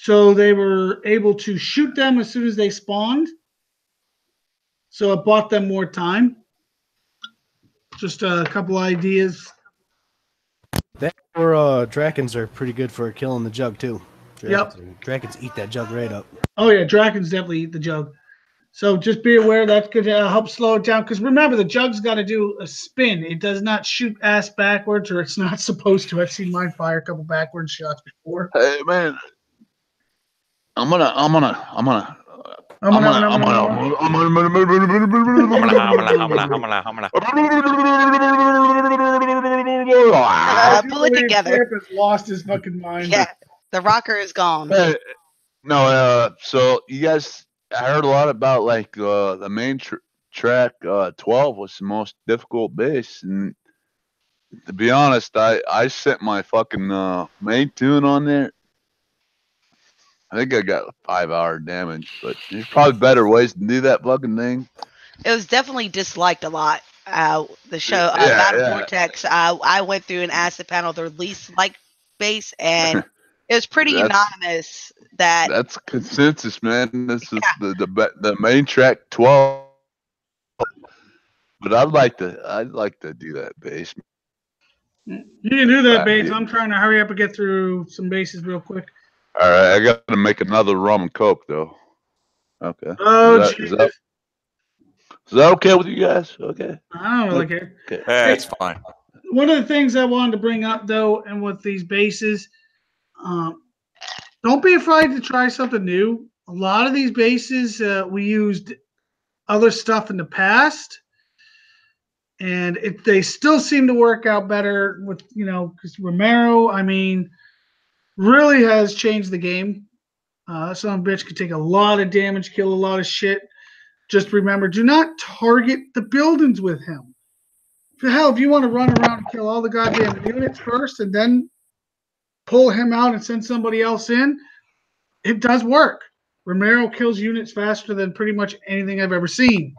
So they were able to shoot them as soon as they spawned. So it bought them more time. Just a couple ideas. That or Drakens are pretty good for killing the jug too. Drakens eat that jug right up. Oh yeah, Drakens definitely eat the jug. So just be aware that could help slow it down. Because remember, the jug's got to do a spin. It does not shoot ass backwards, or it's not supposed to. I've seen mine fire a couple backwards shots before. Hey man, I'm gonna pull it together. Lost his fucking mind. Yeah, the rocker is gone. So you guys, I heard a lot about the main track 12 was the most difficult base, and to be honest, I set my fucking main tune on there. I think I got 5-hour damage, but there's probably better ways to do that fucking thing. It was definitely disliked a lot. The show Battle Vortex. I went through and asked the panel their least liked base, and it was pretty unanimous that that's consensus, man. This is the main track 12. But I'd like to do that base. You can do that base. I'm trying to hurry up and get through some bases real quick. All right, I got to make another rum and coke though. Okay. Oh, is that okay with you guys? Okay. I don't really care. Okay. Yeah, it's fine. one of the things I wanted to bring up though, and with these bases, don't be afraid to try something new. A lot of these bases, we used other stuff in the past, and they still seem to work out better with, because Romero, I mean, really has changed the game. Some bitch could take a lot of damage, kill a lot of shit. Just remember, do not target the buildings with him. For hell, if you want to run around and kill all the goddamn units first and then pull him out and send somebody else in, it does work. Romero kills units faster than pretty much anything I've ever seen.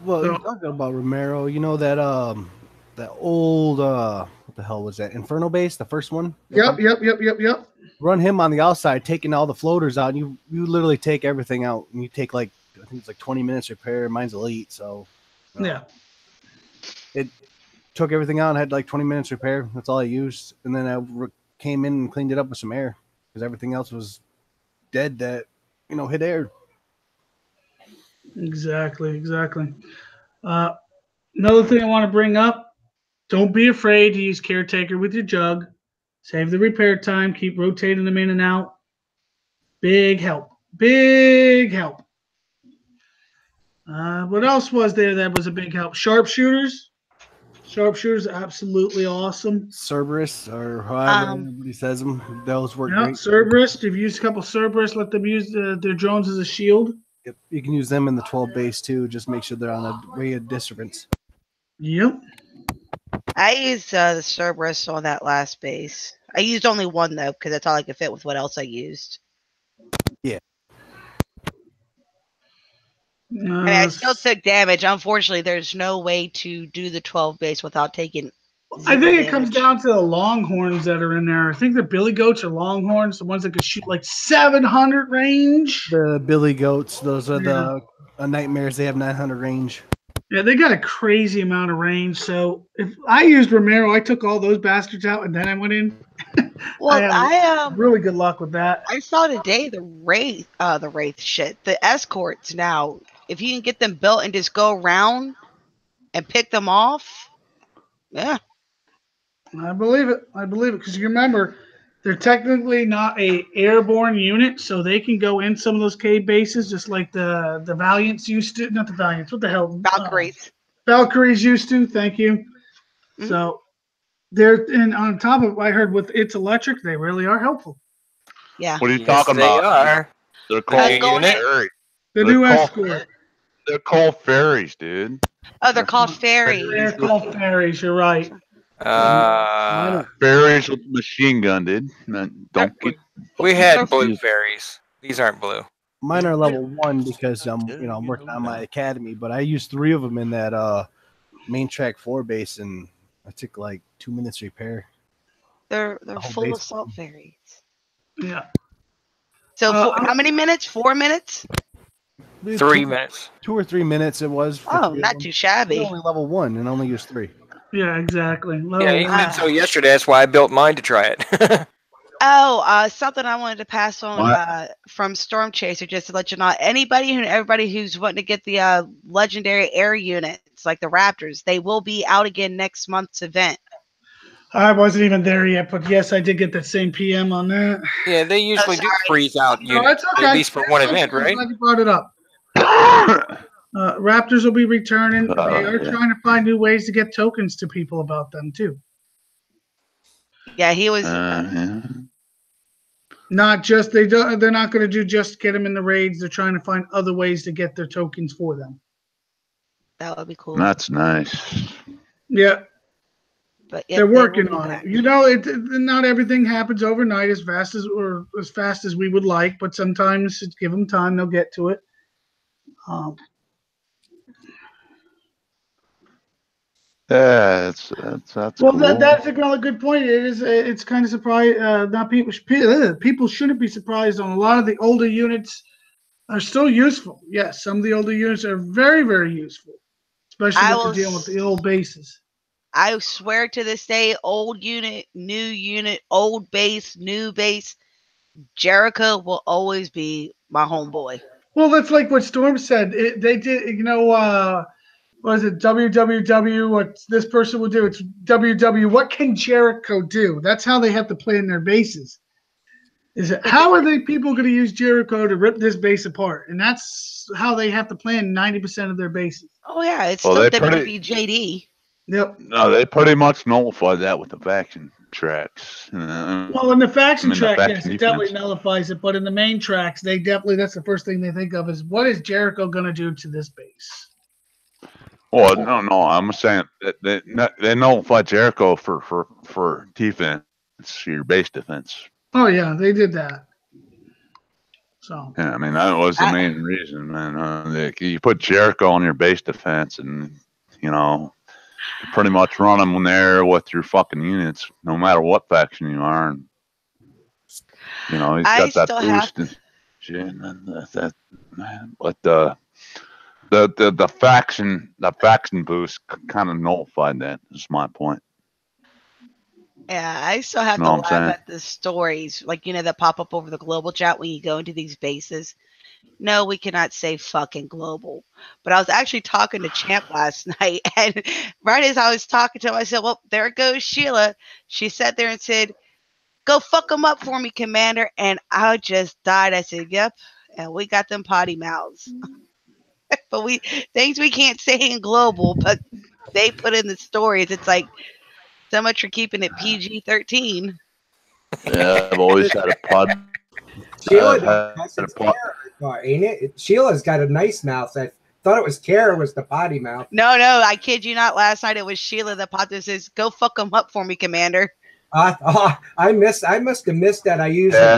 Well, you're talking about Romero, you know that that old what the hell was that? Inferno base, the first one? Yep. Run him on the outside, taking all the floaters out, and you literally take everything out. And you take I think it's 20 minutes repair. Mine's elite, so yeah. It took everything out and had 20 minutes repair. That's all I used. And then I came in and cleaned it up with some air because everything else was dead that, hit air. Exactly. Another thing I want to bring up, don't be afraid to use Caretaker with your Jug. Save the repair time. Keep rotating them in and out. Big help. What else was there that was a big help? Sharpshooters, absolutely awesome. Cerberus, or however everybody says them, those work great. Cerberus. If you use a couple Cerberus, let them use their drones as a shield. Yep. You can use them in the 12 base too. Just make sure they're on a way of disturbance. Yep. I used the Cerberus on that last base. I used only one though, because that's all I could fit with what else I used. Yeah. I mean, I still took damage. Unfortunately, there's no way to do the 12 base without taking. I think it comes down to the Longhorns that are in there. I think the Billy Goats are Longhorns, the ones that could shoot 700 range. The Billy Goats, those are the nightmares. They have 900 range. Yeah, they got a crazy amount of range. So if I used Romero, I took all those bastards out and then I went in. Well, I really good luck with that. I saw today the Wraith shit, the escorts now. If you can get them built and just go around and pick them off, yeah. I believe it because you remember they're technically not a airborne unit, so they can go in some of those cave bases just like the Valiants used to. Not the Valiants. What the hell? Valkyries. Valkyries used to. Thank you. Mm-hmm. So they're on top of. I heard with It's Electric, they really are helpful. Yeah. What are you talking about? They are. They're called fairies. The new escort. They're called fairies, dude. Oh, they're called fairies. They're called fairies. You're right. Fairies with machine gun, dude. Don't get. We had blue fairies. These aren't blue. Mine are level 1 because I'm working on my academy, but I used 3 of them in that main track 4 base, and I took 2 minutes repair. They're full assault fairies. Yeah. So how many minutes? 4 minutes? 3 minutes. 2 or 3 minutes it was. Oh, not too shabby. Only level 1 and only used 3. Yeah, exactly. Yeah, even until yesterday. That's why I built mine to try it. Something I wanted to pass on from Storm Chaser, just to let you know. Everybody who's wanting to get the legendary air units, like the Raptors, they will be out again next month's event. I wasn't even there yet, but yes, I did get that same PM on that. Yeah, they usually do freeze out units, okay. at least for one event, right? I'm glad you brought it up. Raptors will be returning. They are trying to find new ways to get tokens to people about them too. Yeah, he was not just they're not going to do just get them in the raids. They're trying to find other ways to get their tokens for them. That would be cool. That's nice. Yeah. But they're working on it. Not everything happens overnight as fast as we would like, but sometimes give them time, they'll get to it. Yeah, that's well. Cool. That's a really good point. It's kind of surprised. Not people shouldn't be surprised on a lot of the older units are still useful. Yes, some of the older units are very, very useful, especially if you're dealing with the old bases. I swear to this day, old unit, new unit, old base, new base, Jericho will always be my homeboy. Well, that's like what Storm said. They did, Was it www? What this person will do? It's www. What can Jericho do? That's how they have to plan their bases. Is it how are they people going to use Jericho to rip this base apart? And that's how they have to plan 90% of their bases. Oh yeah, it's Well, still they pretty- WWJD. Yep. No, they pretty much nullified that with the faction tracks. Well, in the faction I mean, the track, yes, faction it definitely defense. nullifies it. But in the main tracks, they definitely that's the first thing they think of is what is Jericho going to do to this base? Well, no, I'm saying that they nullify Jericho for defense, your base defense. Oh yeah, they did that. So Yeah, I mean that was the main reason, man. You put Jericho on your base defense, and you pretty much run them there with your fucking units, no matter what faction you are. And he's got that boost and shit. And that, man. But the faction boost kind of nullified that. Is my point. Yeah, I still have to Know what I'm laugh saying? at the stories, like that pop up over the global chat when you go into these bases. No, we cannot say fucking global. But I was actually talking to Champ last night, and right as I was talking to him, I said, "Well, there goes Sheila." She sat there and said, "Go fuck them up for me, Commander." And I just died. I said, "Yep," and we got them potty mouths. But things we can't say in global, but they put in the stories. It's like so much for keeping it PG-13. Yeah, I've always had a pod. Sheila, ain't it? Sheila's got a nice mouth. I thought it was Kara was the potty mouth. No, I kid you not. Last night it was Sheila that popped and says, "Go fuck them up for me, Commander." I must have missed that. I used. Yeah,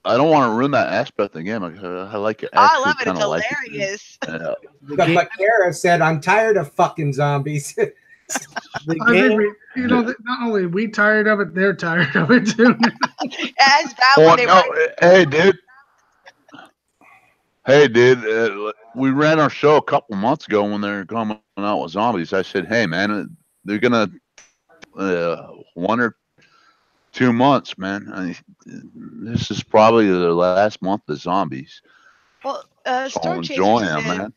I don't want to ruin that aspect again. Because I like it. I love it. It's hilarious. But Kara said, "I'm tired of fucking zombies." I think not only we tired of it, they're tired of it too. As bad when they were. Hey, dude. We ran our show a couple months ago when they were coming out with zombies. I said, "Hey, man, they're gonna 1 or 2 months, man. This is probably the last month of zombies." Well, So Storm I'm Chaser enjoying said it, man.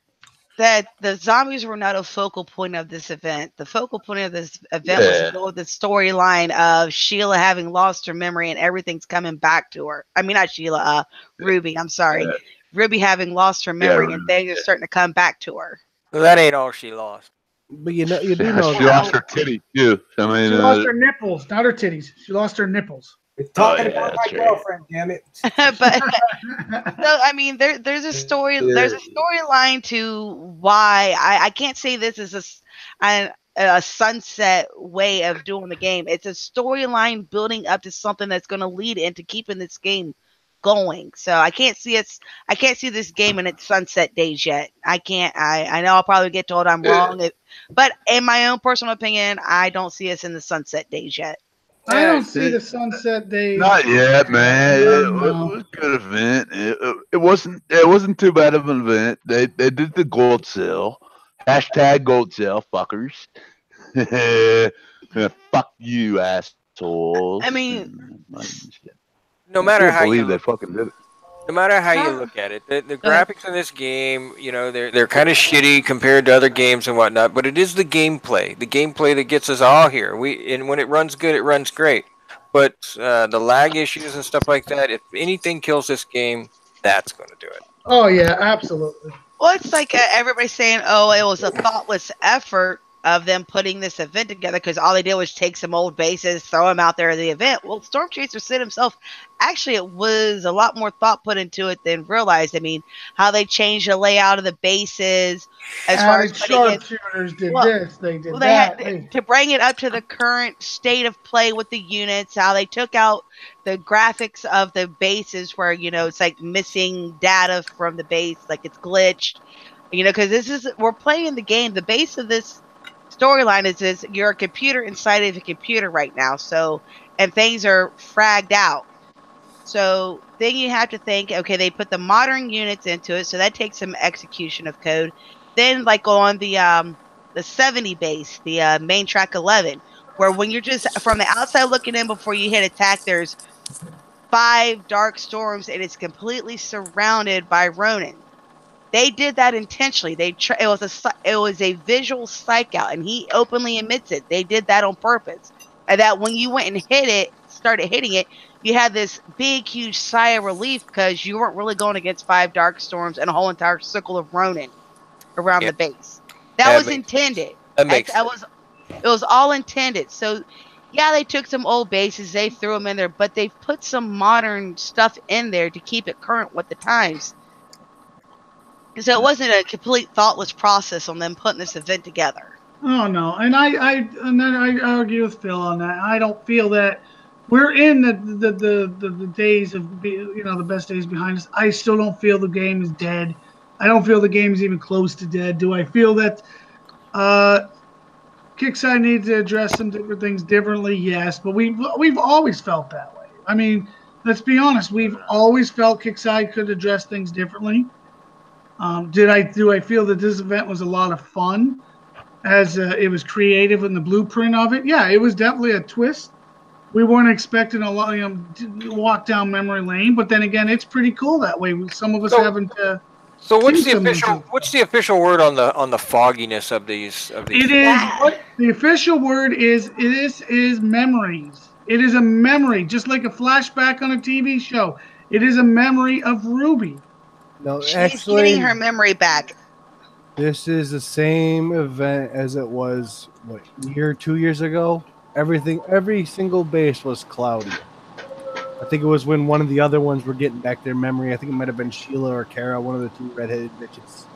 that the zombies were not a focal point of this event. The focal point of this event was to go with the storyline of Sheila having lost her memory and everything's coming back to her. I mean, not Sheila, Ruby. I'm sorry. Yeah. Ruby having lost her memory Ruby, and things are starting to come back to her. Well, that ain't all she lost. But you do Yeah, know she lost her titty too. I mean, She lost her nipples, not her titties. She lost her nipples. Talking about my girlfriend, damn it. But so I mean, there's a story. There's a storyline to why I can't say this is a sunset way of doing the game. It's a storyline building up to something that's going to lead into keeping this game going. So I can't see this game in its sunset days yet. I can't. I know I'll probably get told I'm wrong, but in my own personal opinion, I don't see us in the sunset days yet. I don't see the sunset days. not yet, man. It was a good event. It wasn't too bad of an event. They did the gold sale. # gold sale, fuckers. Fuck you, assholes. I mean, No matter I how can't you believe they fucking did it. No matter how you look at it, the graphics in this game, they're kind of shitty compared to other games and whatnot. But it is the gameplay that gets us all here. And when it runs good, it runs great. But the lag issues and stuff like that, if anything kills this game, that's going to do it. Oh yeah, absolutely. Well, it's like everybody saying, "Oh, it was a thoughtless effort of them putting this event together because all they did was take some old bases, throw them out there at the event." Well, Storm Chaser said himself, actually, it was a lot more thought put into it than realized. I mean, how they changed the layout of the bases as far as sharpshooters did this, they did they that. had to bring it up to the current state of play with the units. How they took out the graphics of the bases, where it's like missing data from the base, like it's glitched. Because we're playing the game. The base of this storyline is you're a computer inside of a computer right now, and things are fragged out. So then you have to think, okay, they put the modern units into it, so that takes some execution of code. Then like on the 70 base, the main track 11, where when you're just from the outside looking in before you hit attack, there's 5 dark storms and it's completely surrounded by Ronin. They did that intentionally. It was a visual psych out, and he openly admits it. They did that on purpose, and that when you went and started hitting it, you had this big, huge sigh of relief because you weren't really going against 5 Dark Storms and a whole entire circle of Ronin around the base. That was intended. It was all intended. So, yeah, they took some old bases, they threw them in there, but they've put some modern stuff in there to keep it current with the times. So it wasn't a complete thoughtless process on them putting this event together. Oh no, and I argue with Phil on that. I don't feel that we're in the days of the best days behind us. I still don't feel the game is dead. I don't feel the game is even close to dead. Do I feel that Kickside needs to address some different things differently? Yes, but we've always felt that way. I mean, let's be honest. We've always felt Kickside could address things differently. Do I feel that this event was a lot of fun as it was creative in the blueprint of it? Yeah, it was definitely a twist. We weren't expecting a lot, to walk down memory lane, but then again, it's pretty cool that way. Some of us haven't. So what's the official word on the fogginess of these? It is the official word is memories. It is a memory, just like a flashback on a TV show. It is a memory of Ruby. No, She's actually, getting her memory back. this is the same event as it was, what, 2 years ago? Every single base was cloudy. I think it was when one of the other ones were getting back their memory. I think it might have been Sheila or Kara, one of the 2 redheaded bitches.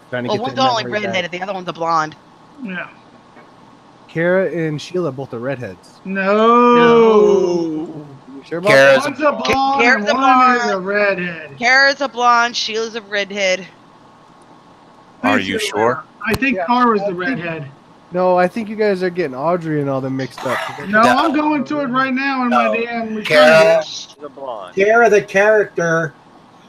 Trying to get One's their only memory back. redheaded, the other one's a blonde. Yeah. Kara and Sheila both are redheads. No. You sure about Kara's that? One's a blonde Kara's and a one blonde. is a redhead. Kara's a blonde, Sheila's a redhead. Are you sure? I think Kara's the redhead. No, I think you guys are getting Audrey and all them mixed up. No, I'm going to it right now in my damn Kara, the blonde. Kara, the character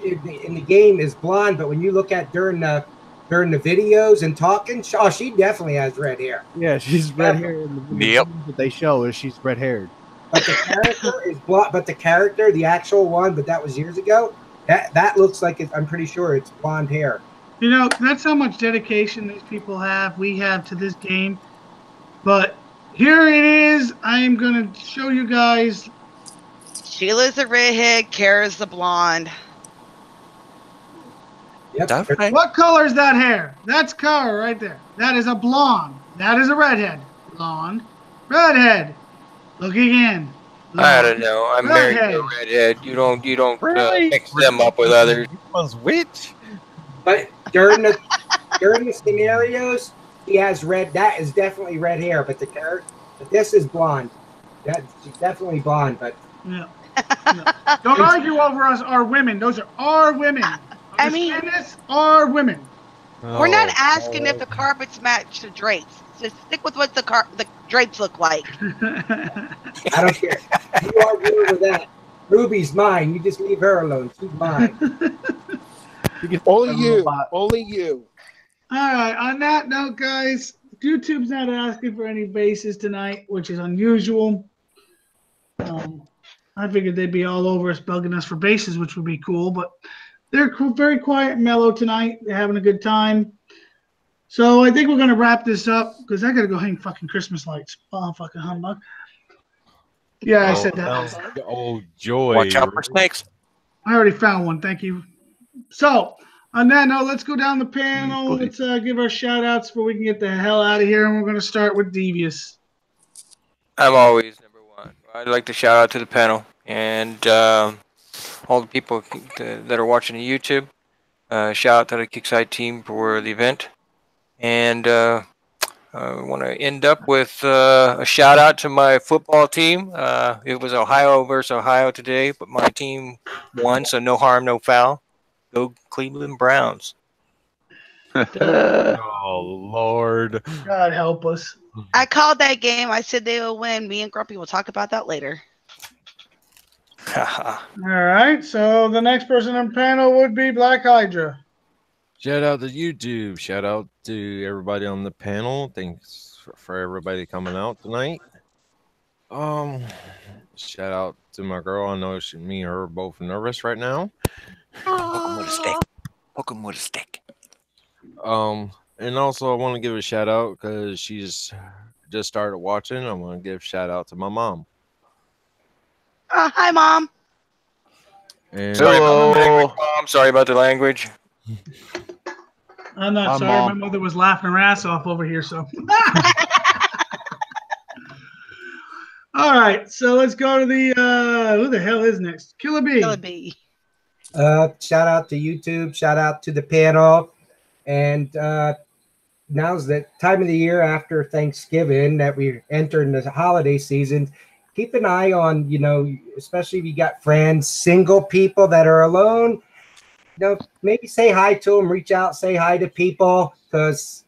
in the game, is blonde, but when you look at during the videos and talking, she definitely has red hair. Yeah, she's red hair in the Yep. that they show is she's red haired. But the character is blonde. But the character, the actual one, but that was years ago. That looks like I'm pretty sure it's blonde hair. That's how much dedication these people have. We have to this game. But here it is. I am going to show you guys. Sheila's the redhead, Kara's the blonde. Yep. What color is that hair? That's Kara right there. That is a blonde. That is a redhead. Blonde. Redhead. Look again. I don't know. I'm married to a redhead. You don't mix them up with others. One's which? But during the scenarios, he has red. That is definitely red hair. But this is blonde. She's definitely blonde. But yeah. Don't argue over us. Our women. Those are our women. I mean, our women. We're not asking if the carpets match the drapes. Just stick with what the drapes look like. I don't care. You argue over that. Ruby's mine. You just leave her alone. She's mine. Only you. Only you. All right. On that note, guys, YouTube's not asking for any bases tonight, which is unusual. I figured they'd be all over us bugging us for bases, which would be cool, but they're very quiet and mellow tonight. They're having a good time. So I think we're going to wrap this up because I got to go hang fucking Christmas lights. Oh, fucking humbug. Yeah, I said that. Oh, joy. Watch out for snakes. I already found one. Thank you. So on that note, let's go down the panel. Let's give our shout outs before we can get the hell out of here. And we're going to start with Devious. I'm always number one. I'd like to shout out to the panel and all the people that are watching the YouTube. Shout out to the Kickside team for the event. And I want to end up with a shout out to my football team. It was Ohio versus Ohio today, but my team won, so no harm, no foul. Go Cleveland Browns. Oh, Lord. God help us. I called that game. I said they will win. Me and Grumpy will talk about that later. All right. So the next person on panel would be Black Hydra. Shout out to YouTube. Shout out to everybody on the panel. Thanks for everybody coming out tonight. Shout out to my girl. I know me and her are both nervous right now. Poke him with a stick. And also I want to give a shout out because she's just started watching. I want to give a shout out to my mom. Hi, Mom. And Sorry about the language, Mom. Sorry about the language. I'm not Hi, sorry. Mom. My mother was laughing her ass off over here. So, all right. So let's go to the who the hell is next? Killer Bee. Killer Bee. Shout out to YouTube. Shout out to the panel. And now's the time of the year after Thanksgiving that we're entering the holiday season. Keep an eye on, especially if you got friends, single people that are alone. Maybe say hi to them, reach out, say hi to people, because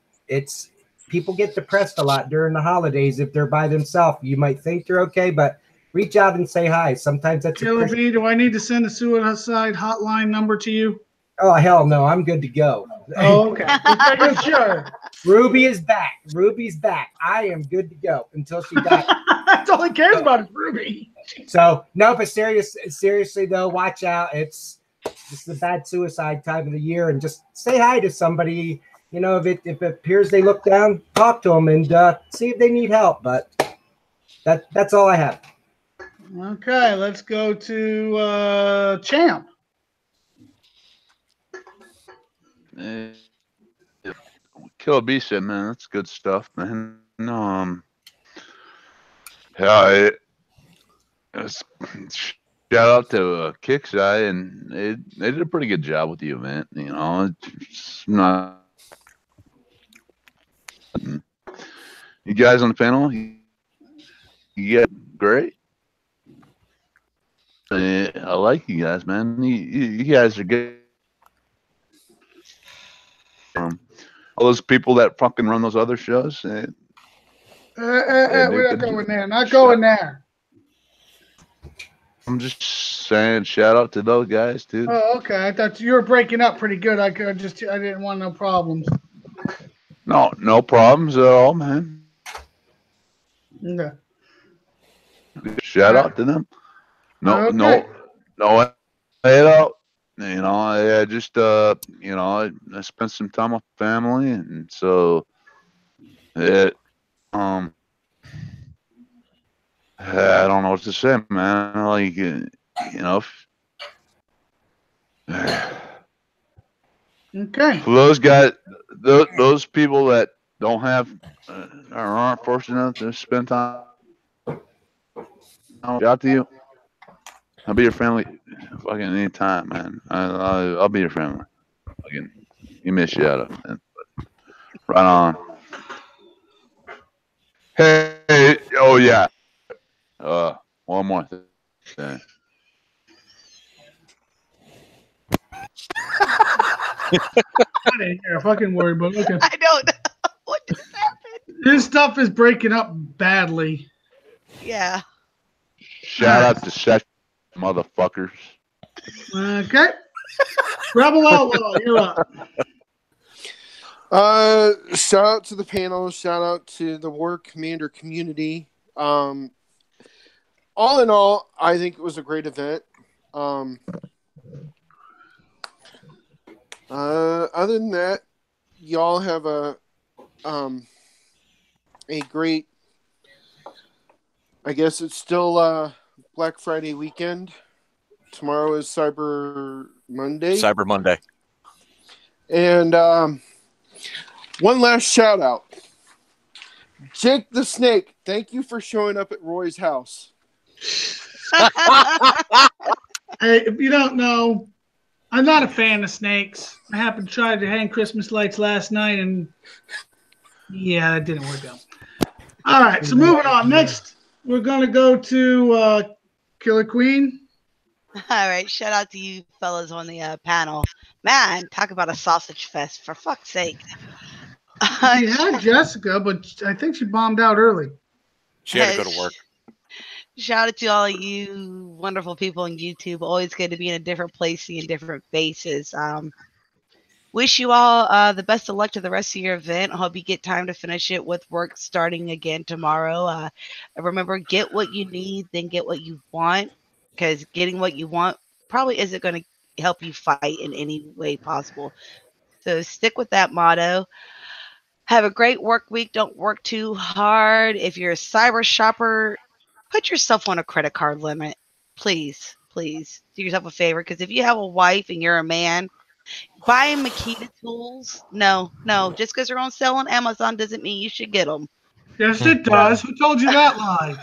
people get depressed a lot during the holidays if they're by themselves. You might think they're okay, but reach out and say hi. Sometimes that's Killer Bee, do I need to send a suicide hotline number to you? Oh, hell no, I'm good to go. Oh, okay. Just making sure. Ruby is back. Ruby's back. I am good to go until she dies. That's all he cares about is Ruby. So, no, but seriously, though, watch out. It's the bad suicide time of the year, and just say hi to somebody. If it appears they look down, talk to them and see if they need help. But that's all I have. Okay, let's go to Champ. Killer Bee said, man, that's good stuff, man. Yeah, shout out to Kickseye, and they did a pretty good job with the event. It's not. You guys on the panel, you get great. I like you guys, man. You guys are good. All those people that fucking run those other shows. We're not going there. Not going there. I'm just saying, shout out to those guys too. Oh, okay. I thought you were breaking up pretty good. I didn't want no problems. No problems at all, man. Okay. Shout out to them. No, I just I spent some time with family, and so I don't know what to say, man. Like, okay. For those guys, those people that don't have or aren't fortunate enough to spend time, out to you. I'll be your family fucking anytime, man. I'll be your family. Fucking give me a shout out, man. Right on. Hey, oh yeah. One more thing. I didn't hear a fucking word, but okay. I don't know. What just happened? This stuff is breaking up badly. Yeah. Shout out to Seth, motherfuckers. Okay. Rebel Outlaw, you're up. Shout out to the panel. Shout out to the War Commander community. All in all, I think it was a great event. Other than that, y'all have a great. I guess it's still Black Friday weekend. Tomorrow is Cyber Monday. Cyber Monday. And one last shout out. Jake the Snake, thank you for showing up at Roy's house. Hey, if you don't know, I'm not a fan of snakes. I happened to try to hang Christmas lights last night, and yeah, that didn't work out. All right, so moving on. Next, we're going to go to Killer Queen. All right, shout out to you fellas on the panel. Man, talk about a sausage fest, for fuck's sake. We had Jessica, but I think she bombed out early. She had to go to work. Shout out to all of you wonderful people on YouTube. Always good to be in a different place, seeing different faces. Wish you all the best of luck to the rest of your event. I hope you get time to finish it with work starting again tomorrow. Remember, get what you need, then get what you want, because getting what you want probably isn't going to help you fight in any way possible. So stick with that motto. Have a great work week. Don't work too hard. If you're a cyber shopper, put yourself on a credit card limit. Please, please do yourself a favor. Because if you have a wife and you're a man, buying Makita tools, no. Just because they're on sale on Amazon doesn't mean you should get them. Yes, it does. Who told you that lie?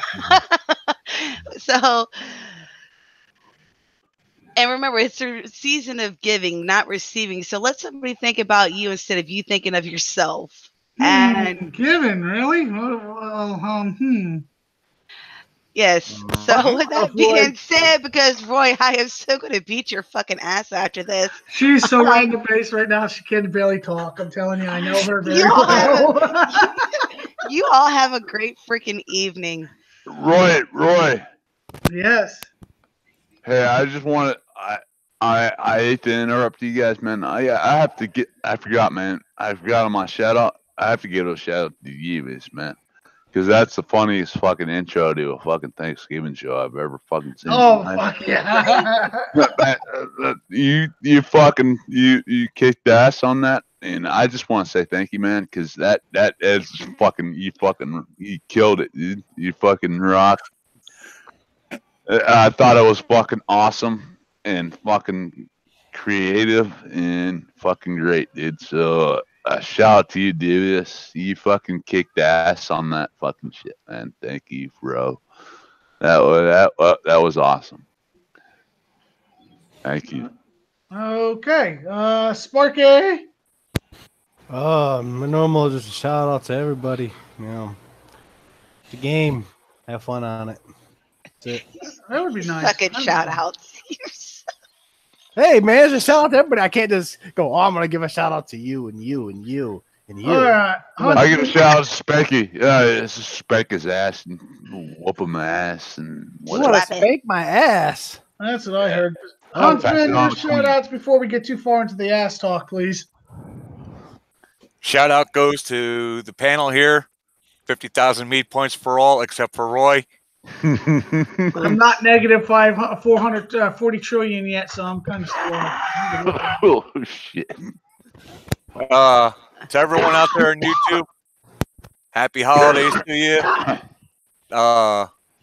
So, and remember, it's a season of giving, not receiving. So let somebody think about you instead of you thinking of yourself. And Giving, really? yes. So with that being said, because Roy, I am so going to beat your fucking ass after this. She's so right in the face right now. She can barely talk. I'm telling you, I know her very You all well. You all have a great freaking evening. Roy. Yes. Hey, I just want to. I hate to interrupt you guys, man. I have to get. I forgot, man. I forgot on my shout out. I have to give a shout out to you, man, because that's the funniest fucking intro to a fucking Thanksgiving show I've ever fucking seen. Oh fuck yeah! You kicked ass on that, and I just want to say thank you, man, because that is fucking you killed it, dude. You fucking rocked. I thought it was fucking awesome and fucking creative and fucking great, dude. So shout out to you, Davis. You fucking kicked ass on that fucking shit, man. Thank you, bro. That was awesome. Thank you. Okay, Sparky. My normal just a shout out to everybody. You know, the game. Have fun on it. That's it. That would be nice. Fucking shout outs. Hey man, it's a shout out to everybody. I can't just go, I'm gonna give a shout out to you and you and you and you. All right. I give a shout out to Specky. Yeah, it's just spank his ass and whoop him ass and You want to spank my ass? That's what I heard. Huntsman, your shout outs before we get too far into the ass talk, please. Shout out goes to the panel here. 50,000 meat points for all except for Roy. I'm not negative 440 trillion yet, so I'm kind of slow. Oh shit! To everyone out there on YouTube, happy holidays to you.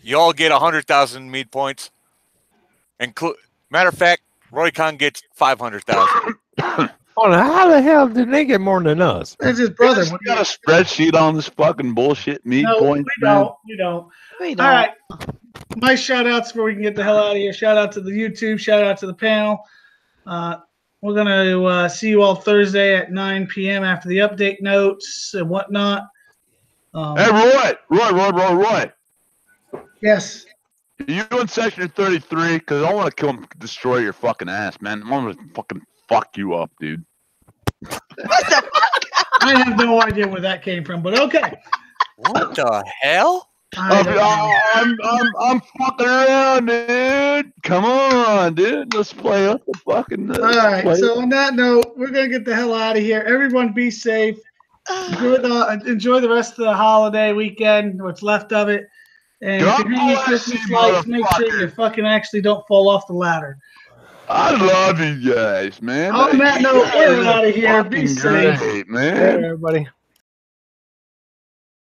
You all get 100,000 meat points. Matter of fact, Roy Khan gets 500,000. Oh, how the hell did they get more than us? That's his brother. We got a spreadsheet on this fucking bullshit meat points. We don't. All right. My shout outs before we can get the hell out of here. Shout out to the YouTube. Shout out to the panel. We're going to see you all Thursday at 9 p.m. after the update notes and whatnot. Hey, Roy. Yes. Are you in section 33? Because I want to come destroy your fucking ass, man. I want to fucking fuck you up, dude. I have no idea where that came from, but okay. What the hell? I'm fucking around, dude. Come on, dude. Let's play up the fucking. All right. So on that note, we're gonna get the hell out of here. Everyone, be safe. Enjoy the rest of the holiday weekend, what's left of it, and if you're doing your Christmas lights, make sure you fucking actually don't fall off the ladder. I love you guys, man. On that note, we're out of here. Be safe, great, man. Everybody.